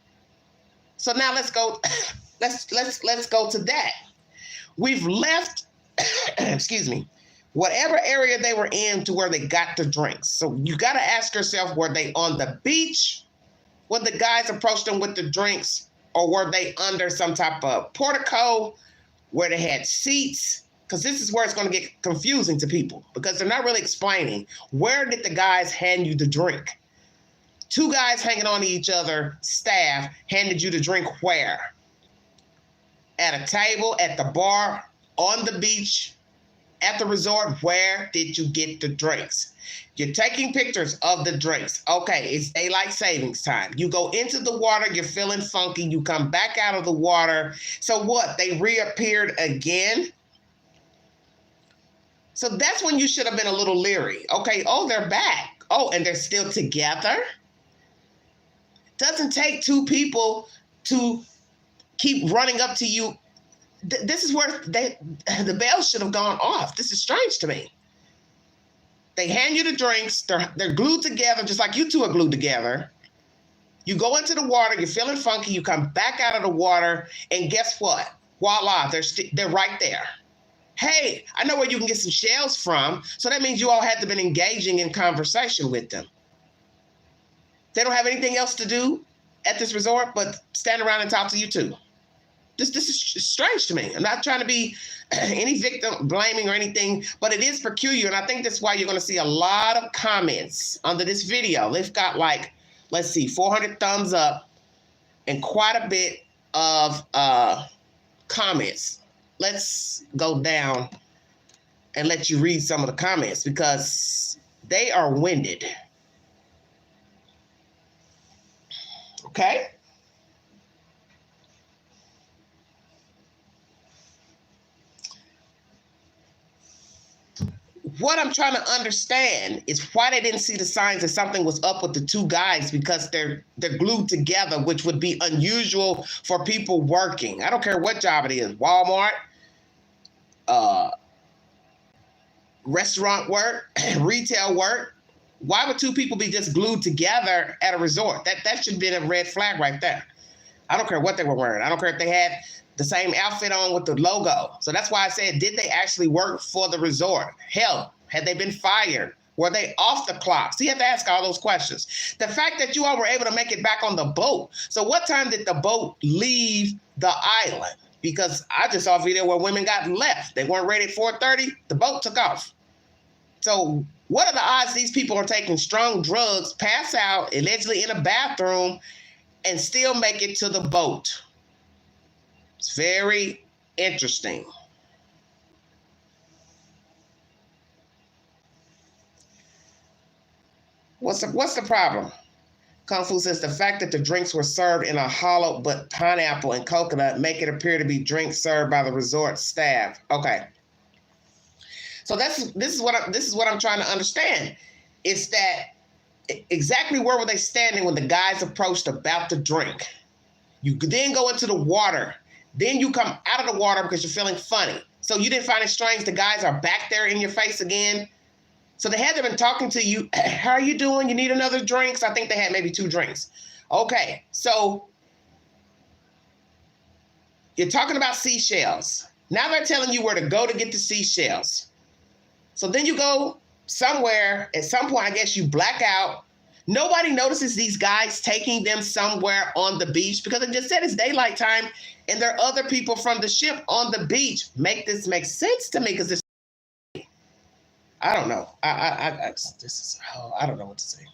So now let's go. Let's go to that. We've left, excuse me, whatever area they were in to where they got the drinks. So you got to ask yourself, were they on the beach when the guys approached them with the drinks, or were they under some type of portico where they had seats? Because this is where it's going to get confusing to people, because they're not really explaining, where did the guys hand you the drink? Two guys hanging on to each other, staff, handed you the drink where? At a table, at the bar, on the beach, at the resort. Where did you get the drinks? You're taking pictures of the drinks. Okay, it's daylight savings time. You go into the water, you're feeling funky, you come back out of the water. So what? They reappeared again? So that's when you should have been a little leery. Okay, oh, they're back. Oh, and they're still together? Doesn't take two people to keep running up to you. This is where the bells should have gone off. This is strange to me. They hand you the drinks. They're glued together, just like you two are glued together. You go into the water. You're feeling funky. You come back out of the water, and guess what? Voila, they're right there. Hey, I know where you can get some shells from. So that means you all had to been engaging in conversation with them. They don't have anything else to do at this resort but stand around and talk to you two. This is strange to me. I'm not trying to be any victim blaming or anything, but it is peculiar. And I think that's why you're going to see a lot of comments under this video. They've got like, let's see, 400 thumbs up and quite a bit of comments. Let's go down and let you read some of the comments because they are winded. Okay? What I'm trying to understand is why they didn't see the signs that something was up with the two guys, because they're glued together, which would be unusual for people working. I don't care what job it is, Walmart, restaurant work, retail work. Why would two people be just glued together at a resort? That should be a red flag right there. I don't care what they were wearing. I don't care if they had the same outfit on with the logo. So that's why I said, did they actually work for the resort? Hell, had they been fired? Were they off the clock? So you have to ask all those questions. The fact that you all were able to make it back on the boat. So what time did the boat leave the island? Because I just saw a video where women got left. They weren't ready at 4:30. The boat took off. So what are the odds these people are taking strong drugs, pass out, allegedly in a bathroom, and still make it to the boat? It's very interesting. What's the problem? Kung Fu says the fact that the drinks were served in a hollow but pineapple and coconut make it appear to be drinks served by the resort staff. Okay. So this is what I'm trying to understand. It's that exactly where were they standing when the guys approached about the drink? You then go into the water. Then you come out of the water because you're feeling funny. So you didn't find it strange the guys are back there in your face again? So they had been talking to you. How are you doing? You need another drink? So I think they had maybe 2 drinks. Okay, so you're talking about seashells. Now they're telling you where to go to get the seashells. So then you go somewhere. At some point, I guess you black out. Nobody notices these guys taking them somewhere on the beach because it just said it's daylight time and there are other people from the ship on the beach. Make this make sense to me because this. I don't know. I don't know what to say.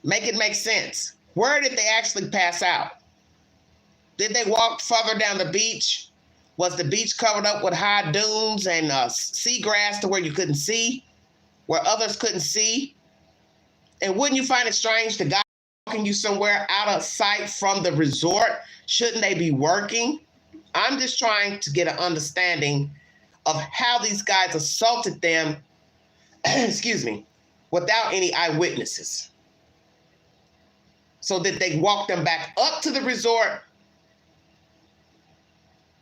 Make it make sense. Where did they actually pass out? Did they walk further down the beach? Was the beach covered up with high dunes and seagrass to where you couldn't see, where others couldn't see? And wouldn't you find it strange the guy walking you somewhere out of sight from the resort? Shouldn't they be working? I'm just trying to get an understanding of how these guys assaulted them, excuse me, without any eyewitnesses. So that they walk them back up to the resort.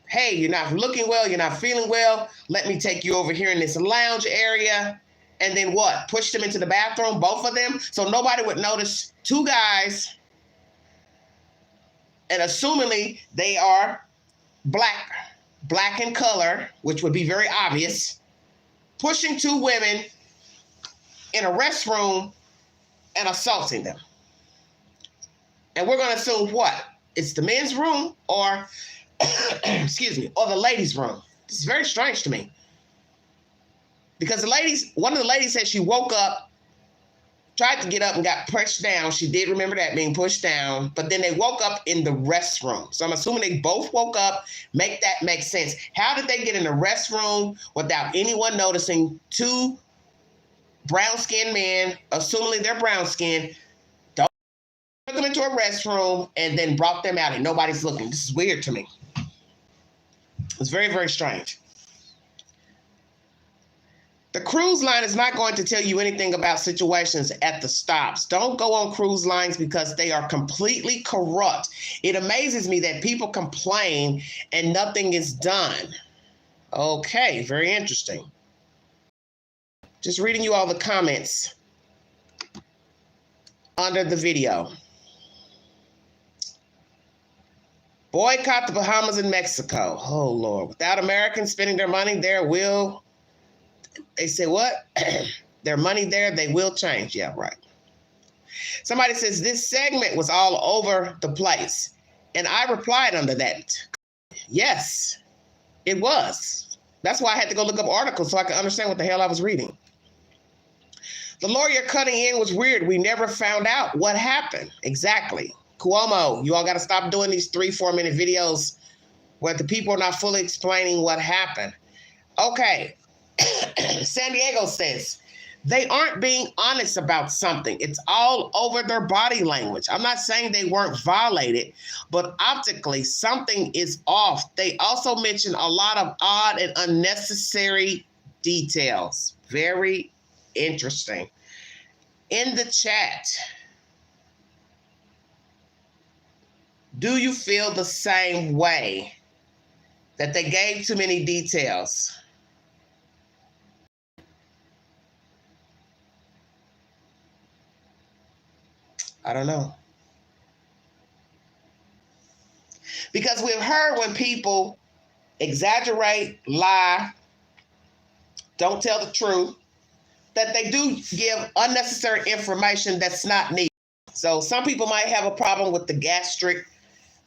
Hey, you're not looking well, you're not feeling well. Let me take you over here in this lounge area. And then what? Push them into the bathroom, both of them? So nobody would notice 2 guys. And assumingly they are black in color, which would be very obvious, pushing 2 women in a restroom and assaulting them. And we're going to assume what? It's the men's room or, excuse me, or the ladies' room. This is very strange to me. Because one of the ladies said she woke up, tried to get up and got pushed down. She did remember that being pushed down, but then they woke up in the restroom. So I'm assuming they both woke up. Make that make sense. How did they get in the restroom without anyone noticing? 2 brown-skinned men, assuming they're brown-skinned, took them into a restroom and then brought them out and nobody's looking. This is weird to me. It's very, very strange. The cruise line is not going to tell you anything about situations at the stops. Don't go on cruise lines because they are completely corrupt. It amazes me that people complain and nothing is done. Okay, very interesting. Just reading you all the comments under the video. Boycott the Bahamas and Mexico. Oh, Lord. Without Americans spending their money there they say what? Their money there, they will change. Yeah, right. Somebody says this segment was all over the place. And I replied under that. Yes, it was. That's why I had to go look up articles so I could understand what the hell I was reading. The lawyer cutting in was weird. We never found out what happened. Exactly. Cuomo, you all got to stop doing these 3-4 minute videos where the people are not fully explaining what happened. Okay. San Diego says they aren't being honest about something. It's all over their body language. I'm not saying they weren't violated, but optically something is off. They also mentioned a lot of odd and unnecessary details. Very interesting. In the chat, do you feel the same way that they gave too many details? I don't know. Because we've heard when people exaggerate, lie, don't tell the truth, that they do give unnecessary information that's not needed. So some people might have a problem with the gastric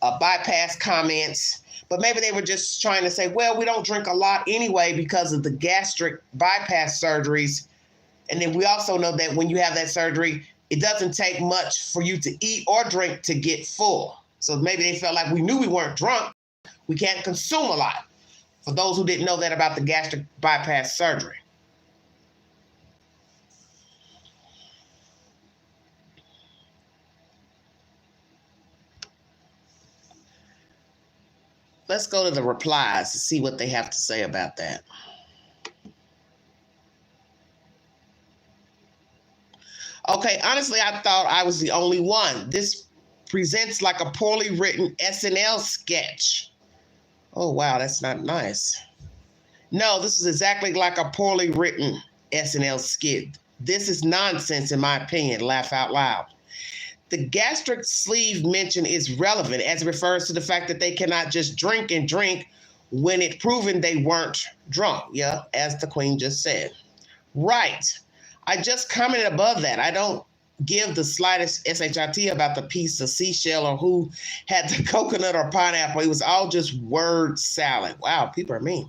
bypass comments, but maybe they were just trying to say, well, we don't drink a lot anyway because of the gastric bypass surgeries. And then we also know that when you have that surgery, it doesn't take much for you to eat or drink to get full. So maybe they felt like we knew we weren't drunk. We can't consume a lot. For those who didn't know that about the gastric bypass surgery. Let's go to the replies to see what they have to say about that. Okay, honestly, I thought I was the only one. This presents like a poorly written SNL sketch. Oh, wow, that's not nice. No, this is exactly like a poorly written SNL skit. This is nonsense, in my opinion. Laugh out loud. The gastric sleeve mention is relevant as it refers to the fact that they cannot just drink and drink when it's proven they weren't drunk. Yeah, as the Queen just said. Right. I just commented above that. I don't give the slightest shit about the piece of seashell or who had the coconut or pineapple. It was all just word salad. Wow, people are mean.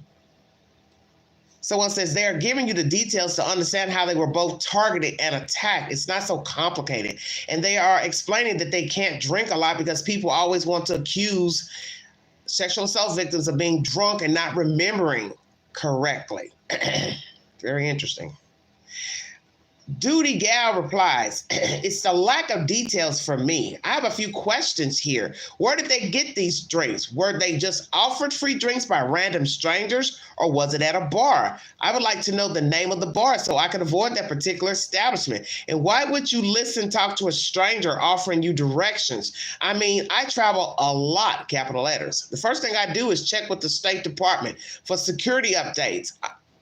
Someone says they are giving you the details to understand how they were both targeted and attacked. It's not so complicated. And they are explaining that they can't drink a lot because people always want to accuse sexual assault victims of being drunk and not remembering correctly. Very interesting. Duty Gal replies, it's the lack of details for me. I have a few questions here. Where did they get these drinks? Were they just offered free drinks by random strangers, or was it at a bar? I would like to know the name of the bar so I can avoid that particular establishment. And why would you talk to a stranger offering you directions? I mean, I travel a lot, capital letters. The first thing I do is check with the State Department for security updates.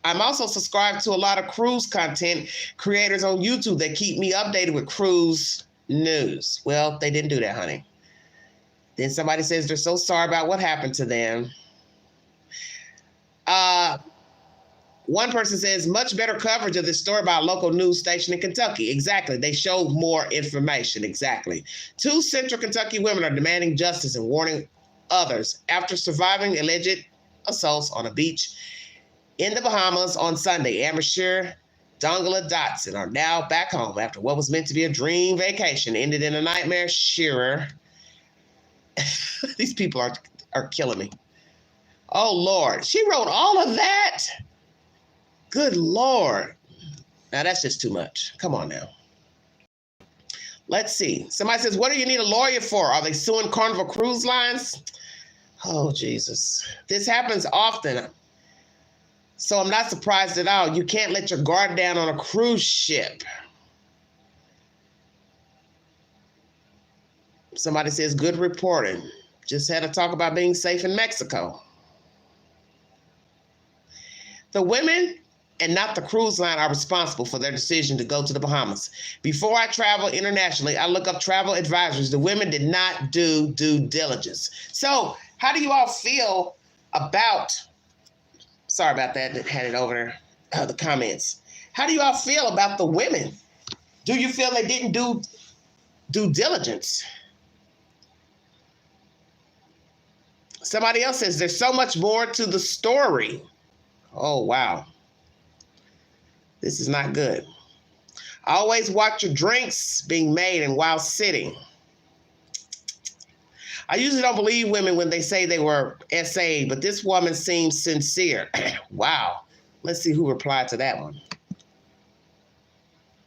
I'm also subscribed to a lot of cruise content creators on YouTube that keep me updated with cruise news. Well, they didn't do that, honey. Then somebody says they're so sorry about what happened to them. One person says, much better coverage of this story by a local news station in Kentucky. Exactly. They showed more information. Exactly. 2 Central Kentucky women are demanding justice and warning others after surviving alleged assaults on a beach in the Bahamas on Sunday. Amateur Dongala Dotson are now back home after what was meant to be a dream vacation ended in a nightmare. Shearer. These people are killing me. Oh, Lord. She wrote all of that? Good Lord. Now, that's just too much. Come on now. Let's see. Somebody says, what do you need a lawyer for? Are they suing Carnival Cruise Lines? Oh, Jesus. This happens often. So I'm not surprised at all. You can't let your guard down on a cruise ship. Somebody says, good reporting. Just had to talk about being safe in Mexico. The women and not the cruise line are responsible for their decision to go to the Bahamas. Before I travel internationally, I look up travel advisors. The women did not do due diligence. So how do you all feel about... Sorry about that. Had it over the comments. How do you all feel about the women? Do you feel they didn't do due diligence? Somebody else says there's so much more to the story. Oh, wow. This is not good. Always watch your drinks being made and while sitting. I usually don't believe women when they say they were SA, but this woman seems sincere. Wow. Let's see who replied to that one.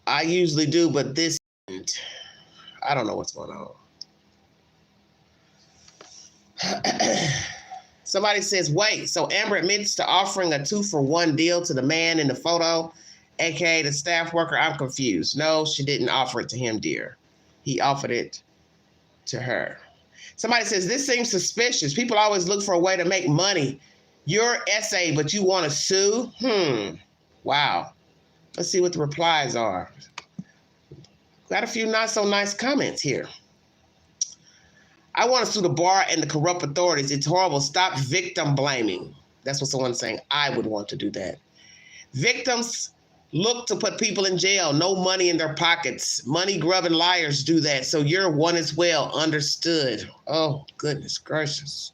I usually do, but this isn't. I don't know what's going on. Somebody says, wait, so Amber admits to offering a 2-for-1 deal to the man in the photo, aka the staff worker. I'm confused. No, she didn't offer it to him, dear. He offered it to her. Somebody says, this seems suspicious. People always look for a way to make money. You're SA, but you want to sue? Wow. Let's see what the replies are. Got a few not so nice comments here. I want to sue the bar and the corrupt authorities. It's horrible. Stop victim blaming. That's what someone's saying. I would want to do that. Victims look to put people in jail. No money in their pockets. Money grubbing liars do that. So you're one as well. Understood. Oh, goodness gracious.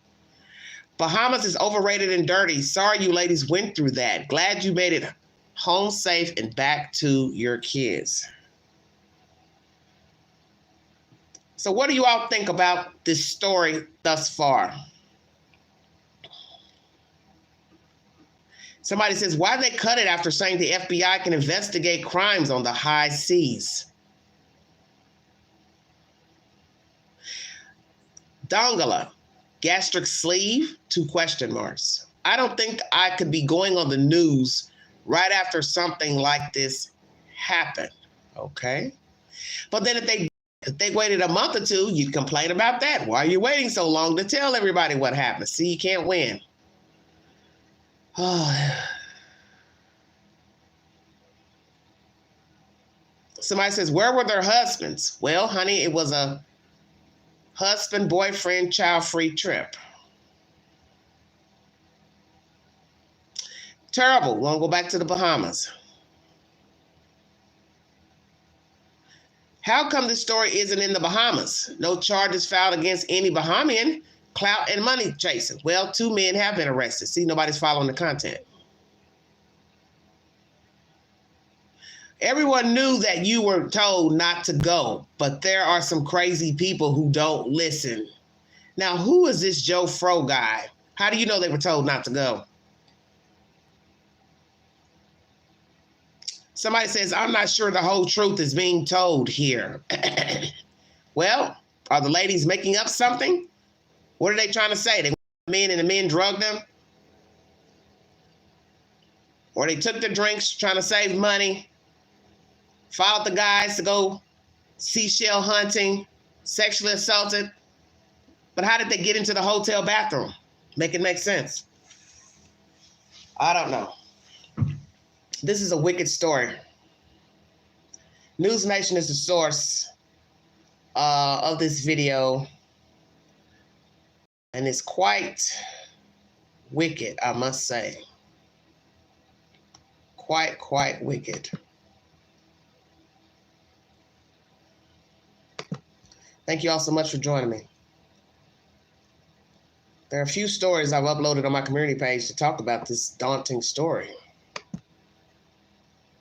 Bahamas is overrated and dirty. Sorry you ladies went through that. Glad you made it home safe and back to your kids. So what do you all think about this story thus far? Somebody says, why they cut it after saying the FBI can investigate crimes on the high seas? Dongala, gastric sleeve, 2 question marks. I don't think I could be going on the news right after something like this happened, okay? But then if they waited a month or 2, you'd complain about that. Why are you waiting so long to tell everybody what happened? See, you can't win. Somebody says, where were their husbands? Well, honey, it was a husband, boyfriend, child-free trip. Terrible. We're going to go back to the Bahamas. How come this story isn't in the Bahamas? No charges filed against any Bahamian. Clout and money chasing. Well, 2 men have been arrested. See, nobody's following the content. Everyone knew that you were told not to go, but there are some crazy people who don't listen. Now, who is this Joe Fro guy? How do you know they were told not to go? Somebody says, I'm not sure the whole truth is being told here. Well, are the ladies making up something? What are they trying to say? They went to men and the men drugged them? Or they took their drinks trying to save money, followed the guys to go seashell hunting, sexually assaulted. But how did they get into the hotel bathroom? Make it make sense. I don't know. This is a wicked story. News Nation is the source of this video. And it's quite wicked, I must say. Quite wicked. Thank you all so much for joining me. There are a few stories I've uploaded on my community page to talk about this daunting story.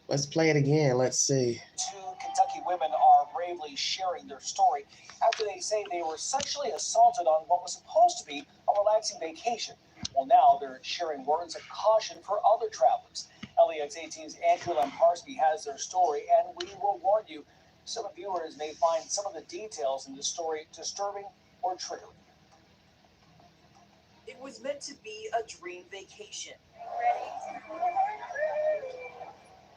Let's play it again. Let's see. 2 Kentucky women are bravely sharing their story after they say they were sexually assaulted on what was supposed to be a relaxing vacation. Well, now they're sharing words of caution for other travelers. LEX 18's Andrew Lamparski has their story, and we will warn you, some viewers may find some of the details in the story disturbing or triggering. It was meant to be a dream vacation.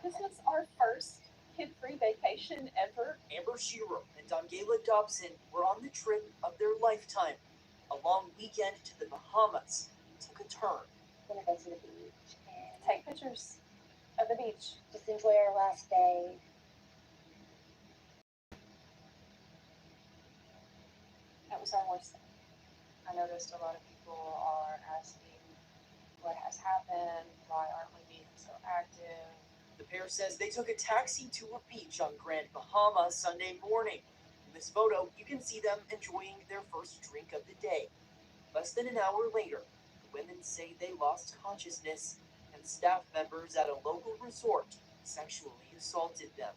This was our first kid-free vacation ever. Amber Shearer and Dongayla Dobson were on the trip of their lifetime. A long weekend to the Bahamas took a turn. We're gonna go to the beach and Take pictures of the beach. just enjoy our last day. That was our worst day. I noticed a lot of people are asking what has happened, why aren't we being so active? The pair says they took a taxi to a beach on Grand Bahama Sunday morning. In this photo, you can see them enjoying their first drink of the day. Less than an hour later, the women say they lost consciousness and staff members at a local resort sexually assaulted them.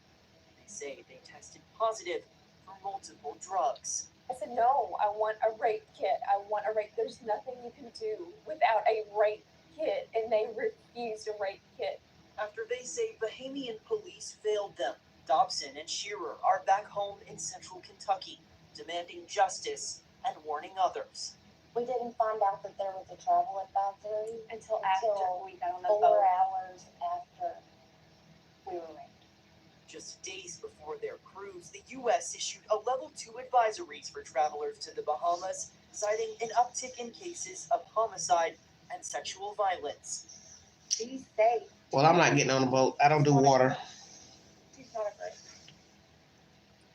They say they tested positive for multiple drugs. I said, no, I want a rape kit. I want a rape. There's nothing you can do without a rape kit. And they refused a rape kit. After they say Bahamian police failed them, Dobson and Shearer are back home in central Kentucky, demanding justice and warning others. We didn't find out that there was a travel advisory Until after we got on the 4 boat. hours after we were raped. Just days before their cruise, the U.S. issued a level 2 advisories for travelers to the Bahamas, citing an uptick in cases of homicide and sexual violence. Be safe. Well, I'm not getting on the boat. I don't do water. She's not a break.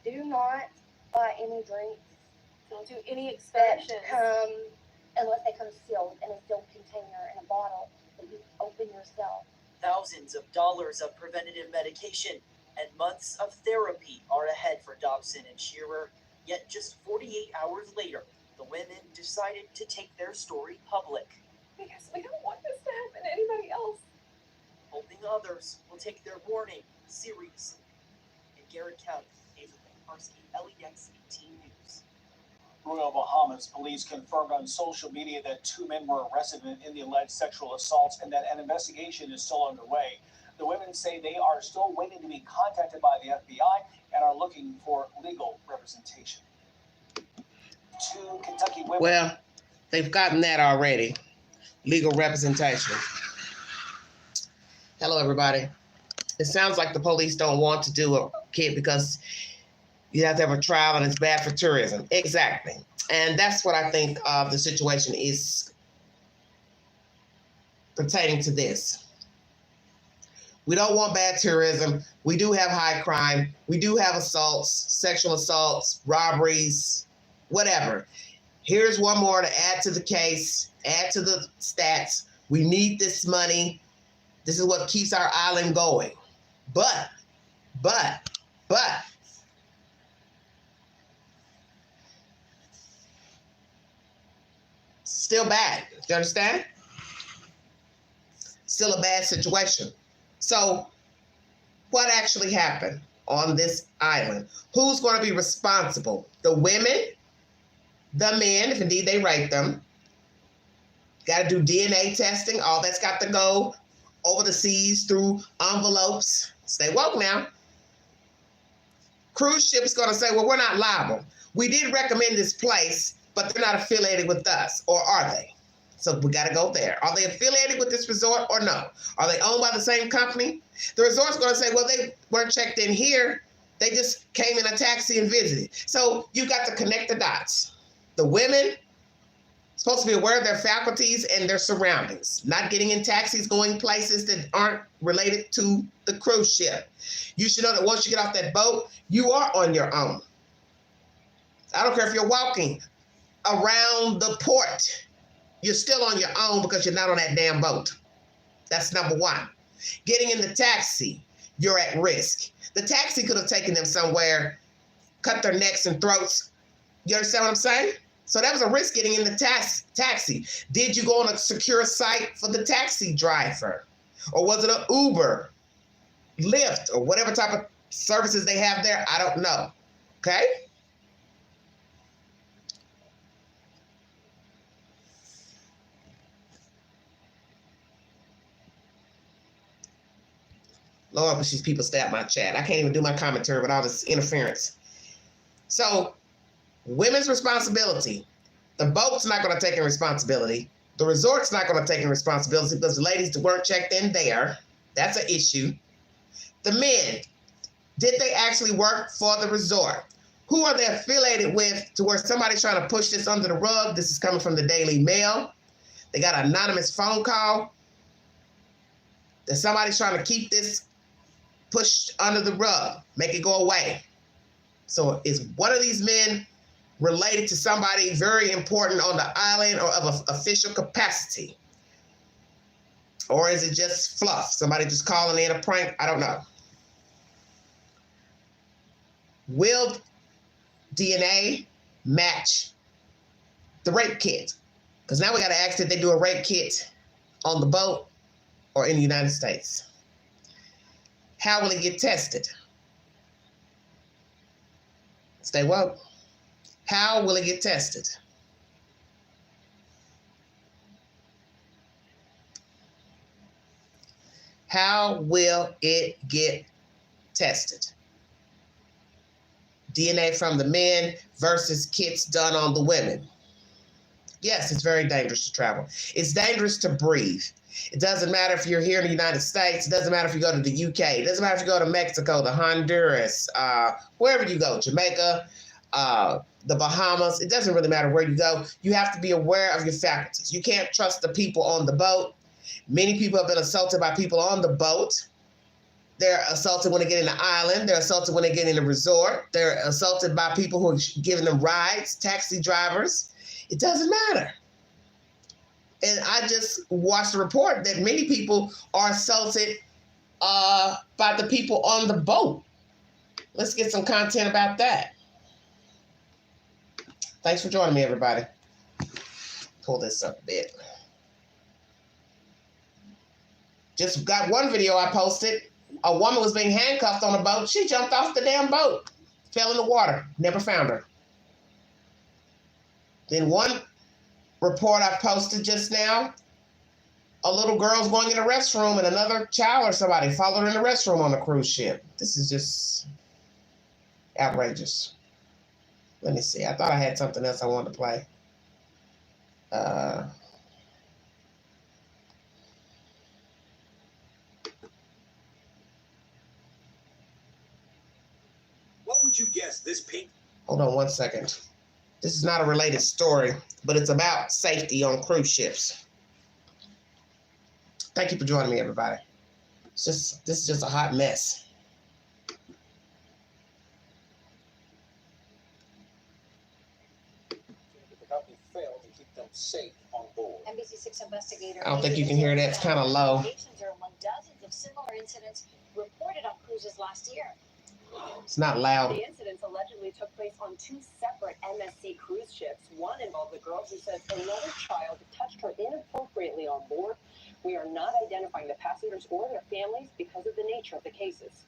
Do not buy any drinks Don't do any that excursions. come unless they come sealed in a sealed container in a bottle that you open yourself. Thousands of dollars of preventative medication and months of therapy are ahead for Dobson and Shearer. Yet just 48 hours later, the women decided to take their story public. Because we don't want this to happen to anybody else. Hoping others will take their warning seriously. In Garrett County, Andrew Lamparski, LEX 18 News. Royal Bahamas police confirmed on social media that 2 men were arrested in the alleged sexual assaults and that an investigation is still underway. The women say they are still waiting to be contacted by the FBI and are looking for legal representation. 2 Kentucky women. Well, they've gotten that already. Legal representation. Hello, everybody. It sounds like the police don't want to do a kid because you have to have a trial and it's bad for tourism. Exactly. And that's what I think the situation is pertaining to this. We don't want bad tourism. We do have high crime. We do have assaults, sexual assaults, robberies, whatever. Here's one more to add to the case, add to the stats. We need this money. This is what keeps our island going. But, still bad. You understand? Still a bad situation. So what actually happened on this island? Who's going to be responsible? The women, the men, if indeed they rape them. Got to do DNA testing. All that's got to go over the seas through envelopes. Stay woke now. Cruise ship is going to say, well, we're not liable. We did recommend this place, but they're not affiliated with us, or are they? So we got to go there. Are they affiliated with this resort or no? Are they owned by the same company? The resort's going to say, well, they weren't checked in here. They just came in a taxi and visited. So you got to connect the dots. The women supposed to be aware of their faculties and their surroundings, not getting in taxis, going places that aren't related to the cruise ship. You should know that once you get off that boat, you are on your own. I don't care if you're walking around the port. You're still on your own because you're not on that damn boat. That's number one. Getting in the taxi, you're at risk. The taxi could have taken them somewhere, cut their necks and throats. You understand what I'm saying? So that was a risk getting in the taxi. Did you go on a secure site for the taxi driver? Or was it an Uber, Lyft, or whatever type of services they have there? I don't know. Okay? Lord, but these people stay at my chat. I can't even do my commentary with all this interference. So, women's responsibility. The boat's not going to take in responsibility. The resort's not going to take in responsibility because the ladies weren't checked in there. That's an issue. The men, did they actually work for the resort? Who are they affiliated with to where somebody's trying to push this under the rug? This is coming from the Daily Mail. They got an anonymous phone call that somebody's trying to keep this pushed under the rug, make it go away. So is one of these men related to somebody very important on the island or of an official capacity? Or is it just fluff? Somebody just calling in a prank? I don't know. Will DNA match the rape kit? Because now we got to ask, did they do a rape kit on the boat or in the United States? How will it get tested? Stay woke. How will it get tested? How will it get tested? DNA from the men versus kits done on the women. Yes, it's very dangerous to travel. It's dangerous to breathe. It doesn't matter if you're here in the United States. It doesn't matter if you go to the UK. It doesn't matter if you go to Mexico, to Honduras, wherever you go, Jamaica, the Bahamas. It doesn't really matter where you go. You have to be aware of your faculties. You can't trust the people on the boat. Many people have been assaulted by people on the boat. They're assaulted when they get in the island. They're assaulted when they get in the resort. They're assaulted by people who are giving them rides, taxi drivers. It doesn't matter. And I just watched a report that many people are assaulted by the people on the boat. Let's get some content about that. Thanks for joining me, everybody. Pull this up a bit. Just got one video I posted. A woman was being handcuffed on a boat. She jumped off the damn boat, fell in the water, never found her. Then one report I posted just now, a little girl's going in the restroom and another child or somebody followed her in the restroom on a cruise ship. This is just outrageous. Let me see. I thought I had something else I wanted to play. What would you guess this pink? Hold on one second. This is not a related story, but it's about safety on cruise ships. Thank you for joining me, everybody. This is just a hot mess. The company failed to keep them safe on board. NBC6 investigator. I don't think you can hear that. It's kind of low. Are among dozens of similar incidents reported on cruises last year. It's not loud. The incidents allegedly took place on 2 separate MSC cruise ships. One involved a girl who says another child touched her inappropriately on board. We are not identifying the passengers or their families because of the nature of the cases.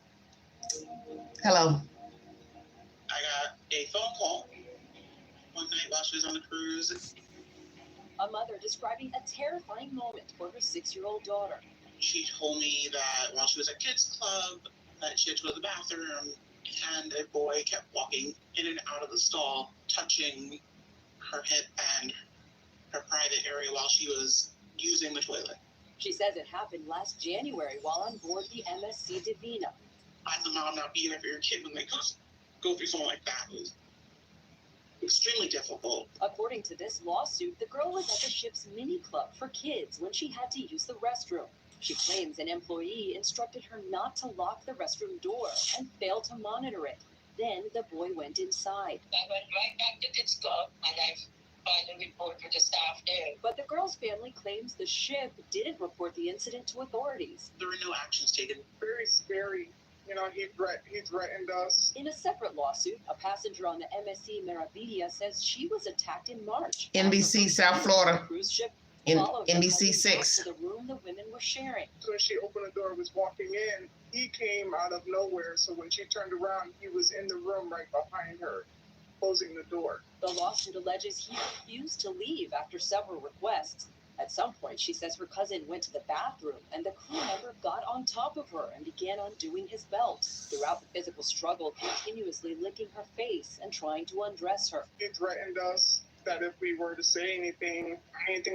Hello. I got a phone call one night while she was on the cruise. A mother describing a terrifying moment for her 6-year-old daughter. She told me that while she was at kids club, that she had to go to the bathroom, and a boy kept walking in and out of the stall, touching her hip and her private area while she was using the toilet. She says it happened last January while on board the MSC Divina. As a mom, not being there for your kid when they go through something like that was extremely difficult. According to this lawsuit, the girl was at the ship's mini club for kids when she had to use the restroom. She claims an employee instructed her not to lock the restroom door and failed to monitor it. Then the boy went inside. I went right back to kids club and I filed a report for the staff there. But the girl's family claims the ship didn't report the incident to authorities. There were no actions taken. Very scary. You know, he threatened us. In a separate lawsuit, a passenger on the MSC Maravidia says she was attacked in March. NBC South Florida. Cruise ship In followed her NBC husband 6. to the room the women were sharing. So when she opened the door, was walking in, he came out of nowhere. So when she turned around, he was in the room right behind her, closing the door. The lawsuit alleges he refused to leave after several requests. At some point, she says her cousin went to the bathroom and the crew member got on top of her and began undoing his belt. Throughout the physical struggle, continuously licking her face and trying to undress her. He threatened us that if we were to say anything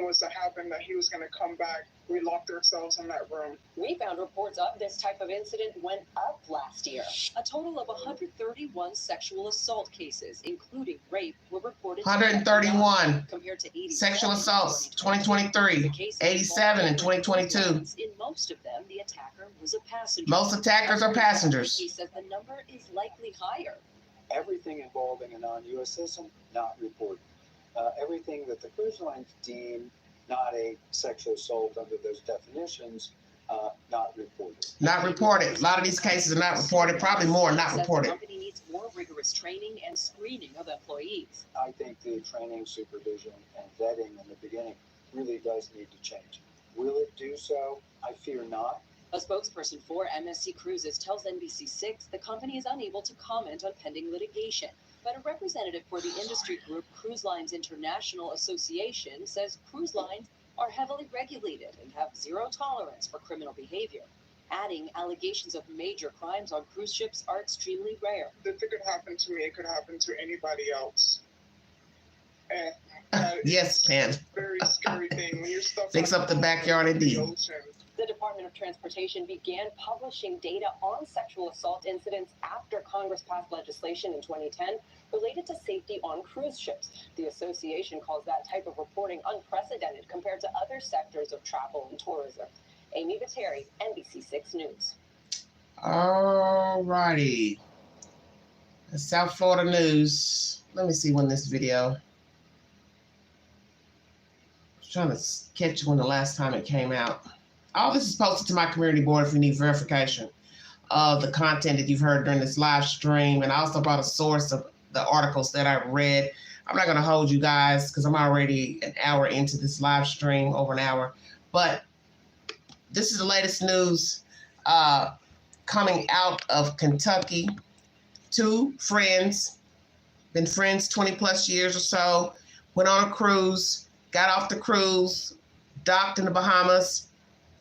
was to happen, that he was going to come back. We locked ourselves in that room. We found reports of this type of incident went up last year. A total of 131 sexual assault cases, including rape, were reported. 131 compared to 80 sexual assaults, 2023, 87 in 2022. In most of them, the attacker was a passenger. Most attackers are passengers. He says the number is likely higher. Everything involving a non-U.S. citizen, not reported. Everything that the cruise lines deem not a sexual assault under those definitions, not reported. Not reported. A lot of these cases are not reported. Probably more not reported. The company needs more rigorous training and screening of employees. I think the training, supervision, and vetting in the beginning really does need to change. Will it do so? I fear not. A spokesperson for MSC Cruises tells NBC6 the company is unable to comment on pending litigation. But a representative for the industry group Cruise Lines International Association says cruise lines are heavily regulated and have zero tolerance for criminal behavior. Adding allegations of major crimes on cruise ships are extremely rare. If it could happen to me, it could happen to anybody else. And yes, Pam. Very scary thing when you're stuck. Fix up the backyard indeed. The Department of Transportation began publishing data on sexual assault incidents after Congress passed legislation in 2010 related to safety on cruise ships. The association calls that type of reporting unprecedented compared to other sectors of travel and tourism. Amy Viteri, NBC6 News. All righty. South Florida news. Let me see when this video. I'm trying to catch when the last time it came out. All this is posted to my community board if you need verification of the content that you've heard during this live stream. And I also brought a source of the articles that I read. I'm not going to hold you guys because I'm already an hour into this live stream, over an hour. But this is the latest news coming out of Kentucky. 2 friends, been friends 20 plus years or so, went on a cruise, got off the cruise, docked in the Bahamas,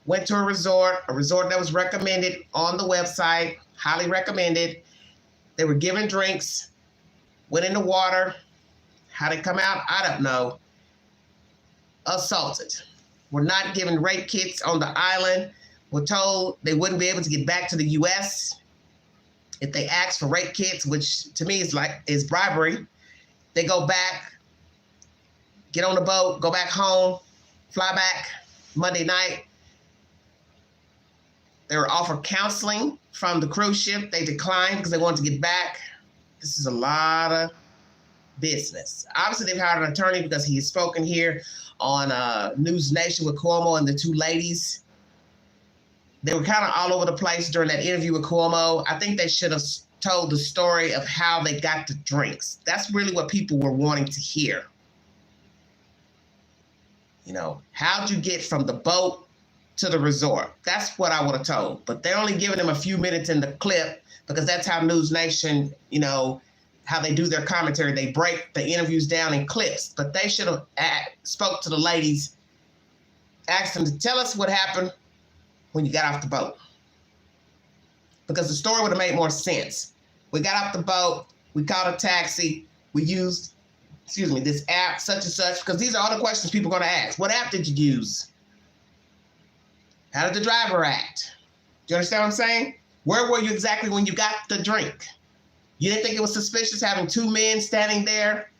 went to a resort that was recommended on the website, highly recommended. They were given drinks, went in the water. How they come out, I don't know. Assaulted. Were not given rape kits on the island. Were told they wouldn't be able to get back to the U.S. if they asked for rape kits, which to me is bribery. They go back, get on the boat, go back home, fly back Monday night. They were offered counseling from the cruise ship. They declined because they wanted to get back. This is a lot of business. Obviously, they've hired an attorney because he has spoken here on News Nation with Cuomo and the two ladies. They were kind of all over the place during that interview with Cuomo. I think they should have told the story of how they got the drinks. That's really what people were wanting to hear. You know, how'd you get from the boat to the resort? That's what I would have told. But they're only giving them a few minutes in the clip because that's how News Nation, you know, how they do their commentary. They break the interviews down in clips. But they should have spoke to the ladies, asked them to tell us what happened when you got off the boat. Because the story would have made more sense. We got off the boat, we called a taxi, we used, this app, such and such, because these are all the questions people are going to ask. What app did you use? How did the driver act? Do you understand what I'm saying? Where were you exactly when you got the drink? You didn't think it was suspicious having two men standing there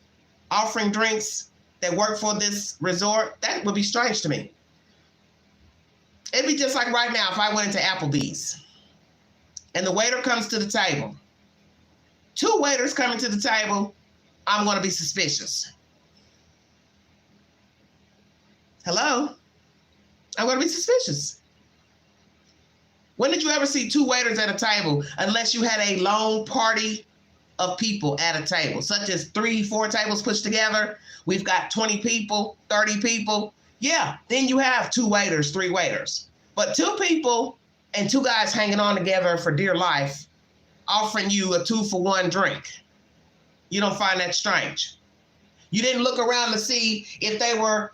offering drinks that work for this resort? That would be strange to me. It'd be just like right now if I went into Applebee's and the waiter comes to the table. Two waiters coming to the table, I'm going to be suspicious. Hello? I'm going to be suspicious. When did you ever see two waiters at a table unless you had a lone party of people at a table, such as 3-4 tables pushed together? We've got 20 people, 30 people. Yeah, then you have 2 waiters, 3 waiters. But 2 people and 2 guys hanging on together for dear life, offering you a 2-for-1 drink. You don't find that strange. You didn't look around to see if they were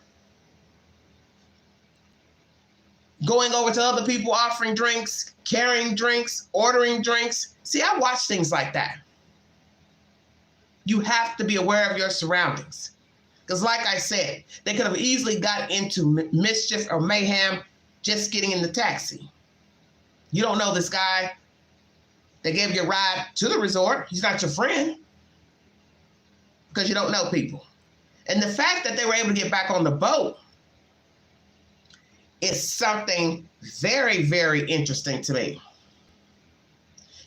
going over to other people offering drinks, carrying drinks, ordering drinks. See, I watch things like that. You have to be aware of your surroundings. Because like I said, they could have easily got into mischief or mayhem just getting in the taxi. You don't know this guy. They gave you a ride to the resort. He's not your friend. Because you don't know people. And the fact that they were able to get back on the boat is something very, very interesting to me.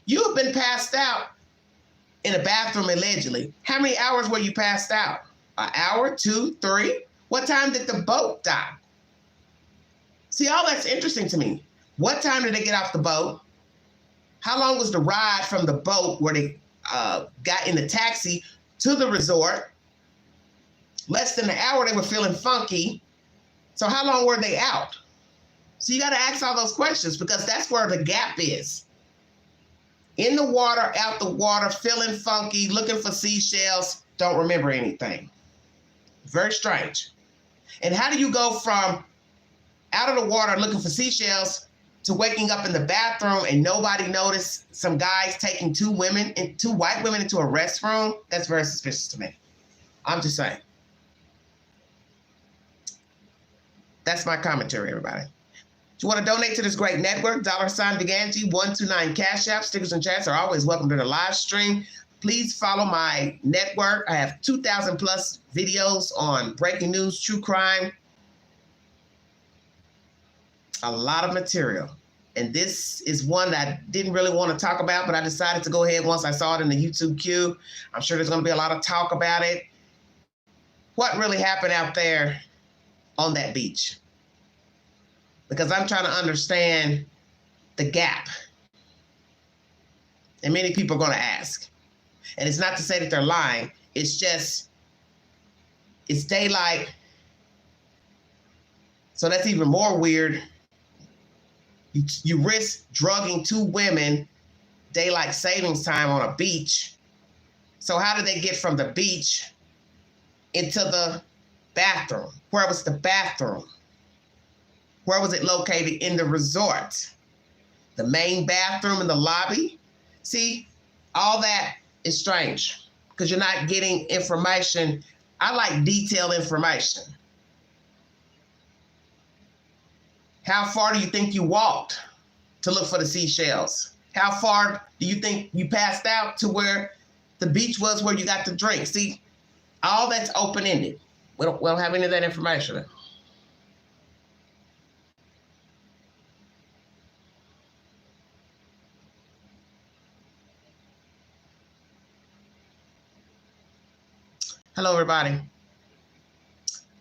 You have been passed out in a bathroom allegedly. How many hours were you passed out? An hour, 2, 3? What time did the boat dock? See, all that's interesting to me. What time did they get off the boat? How long was the ride from the boat where they got in the taxi to the resort? Less than an hour, they were feeling funky. So how long were they out? So you got to ask all those questions because that's where the gap is. In the water, out the water, feeling funky, looking for seashells, don't remember anything. Very strange. And how do you go from out of the water looking for seashells to waking up in the bathroom and nobody noticed some guys taking 2 women and 2 white women into a restroom? That's very suspicious to me. I'm just saying. That's my commentary, everybody. If you want to donate to this great network, $Viganti129 Cash App, stickers and chats are always welcome to the live stream. Please follow my network. I have 2,000 plus videos on breaking news, true crime, a lot of material. And this is one that I didn't really want to talk about, but I decided to go ahead once I saw it in the YouTube queue. I'm sure there's going to be a lot of talk about it. What really happened out there on that beach? Because I'm trying to understand the gap. And many people are going to ask. And it's not to say that they're lying. It's just, it's daylight. So that's even more weird. You risk drugging 2 women daylight savings time on a beach. So how did they get from the beach into the bathroom? Where was the bathroom? Where was it located in the resort? The main bathroom in the lobby? See, all that is strange because you're not getting information. I like detailed information. How far do you think you walked to look for the seashells? How far do you think you passed out to where the beach was where you got the drink? See, all that's open-ended. We don't have any of that information. Hello, everybody.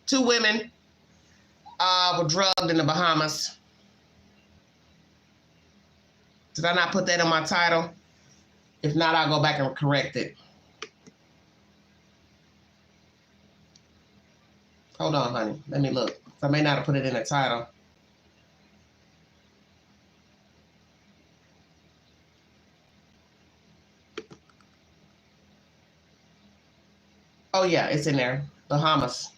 2 women were drugged in the Bahamas. Did I not put that in my title? If not, I'll go back and correct it. Hold on, honey. Let me look. I may not have put it in the title. Oh, yeah, it's in there. Bahamas.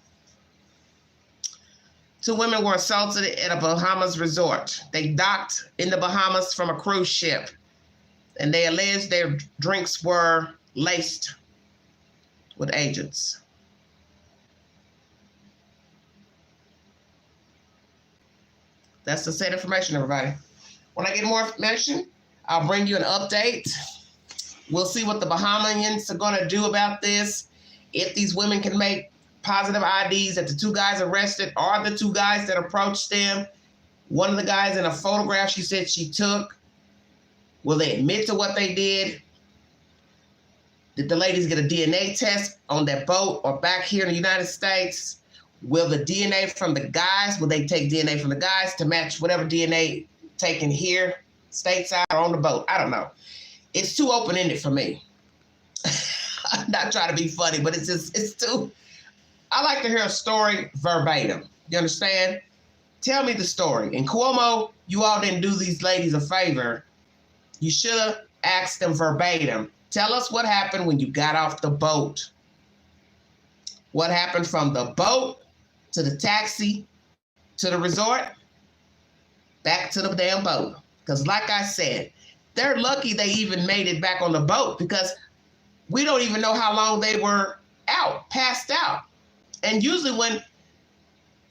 2 women were assaulted at a Bahamas resort. They docked in the Bahamas from a cruise ship, and they alleged their drinks were laced with agents. That's the said information, everybody. When I get more information, I'll bring you an update. We'll see what the Bahamians are going to do about this. If these women can make positive IDs that the 2 guys arrested are the 2 guys that approached them. One of the guys in a photograph she said she took. Will they admit to what they did? Did the ladies get a DNA test on that boat or back here in the United States? Will the DNA from the guys, will they take DNA from the guys to match whatever DNA taken here, stateside, or on the boat? I don't know. It's too open-ended for me. I'm not trying to be funny, but it's too... I like to hear a story verbatim. You understand? Tell me the story. And Cuomo, you all didn't do these ladies a favor. You should have asked them verbatim. Tell us what happened when you got off the boat. What happened from the boat to the taxi to the resort, back to the damn boat. Because like I said, they're lucky they even made it back on the boat because we don't even know how long they were out, passed out. And usually when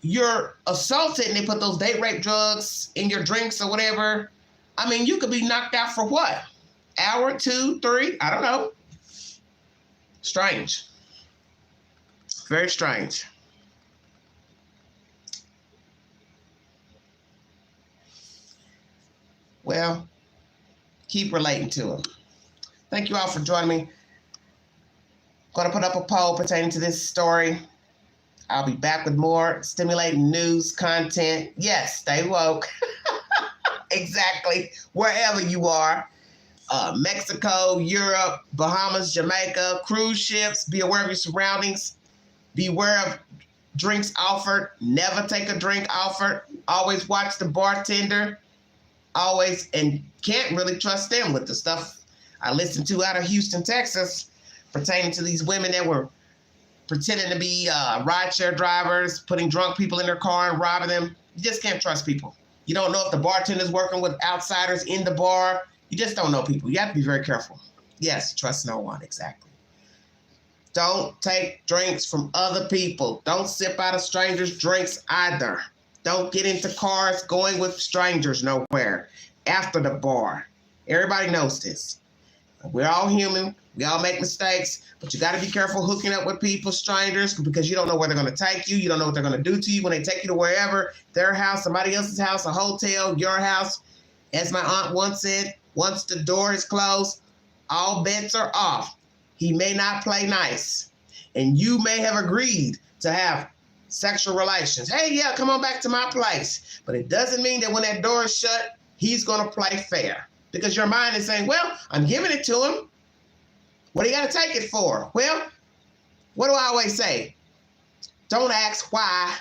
you're assaulted and they put those date rape drugs in your drinks or whatever, I mean, you could be knocked out for what? Hour, 2, 3? I don't know. Strange. Very strange. Well, keep relating to them. Thank you all for joining me. Going to put up a poll pertaining to this story. I'll be back with more stimulating news content. Yes, stay woke. Exactly. Wherever you are. Mexico, Europe, Bahamas, Jamaica, cruise ships. Be aware of your surroundings. Beware of drinks offered. Never take a drink offered. Always watch the bartender. Always, and can't really trust them with the stuff I listened to out of Houston, Texas, pertaining to these women that were pretending to be rideshare drivers, putting drunk people in their car and robbing them. You just can't trust people. You don't know if the bartender's working with outsiders in the bar. You just don't know people. You have to be very careful. Yes, trust no one, exactly. Don't take drinks from other people. Don't sip out of strangers' drinks either. Don't get into cars going with strangers nowhere after the bar. Everybody knows this. We're all human. We all make mistakes, but you got to be careful hooking up with people, strangers, because you don't know where they're going to take you. You don't know what they're going to do to you when they take you to wherever, their house, somebody else's house, a hotel, your house. As my aunt once said, once the door is closed, all bets are off. He may not play nice, and you may have agreed to have sexual relations. Hey, yeah, come on back to my place. But it doesn't mean that when that door is shut, he's going to play fair. Because your mind is saying, well, I'm giving it to him. What do you got to take it for? Well, what do I always say? Don't ask why,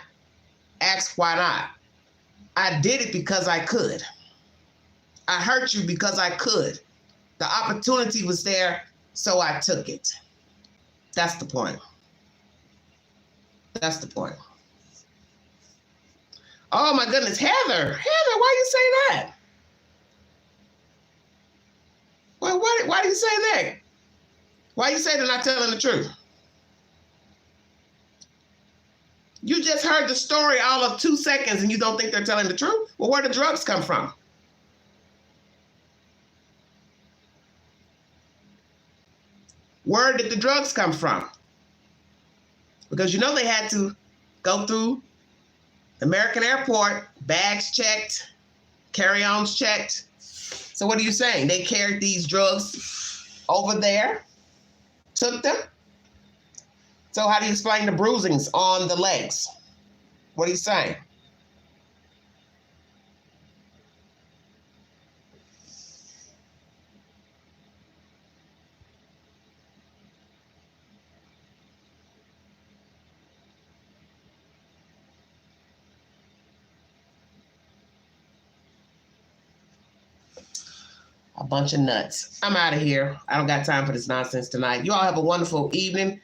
ask why not. I did it because I could. I hurt you because I could. The opportunity was there, so I took it. That's the point. That's the point. Oh my goodness, Heather, why you say that? Well, why do you say that? Why you say they're not telling the truth? You just heard the story all of 2 seconds and you don't think they're telling the truth? Well, where did the drugs come from? Where did the drugs come from? Because you know they had to go through the American airport, bags checked, carry-ons checked. So what are you saying? They carried these drugs over there, took them? So how do you explain the bruisings on the legs? What are you saying? A bunch of nuts. I'm out of here. I don't got time for this nonsense tonight. You all have a wonderful evening,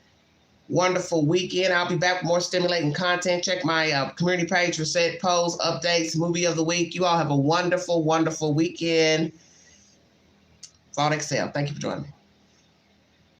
wonderful weekend. I'll be back with more stimulating content. Check my community page for set polls, updates, movie of the week. You all have a wonderful, wonderful weekend. Thought Excel. Thank you for joining me.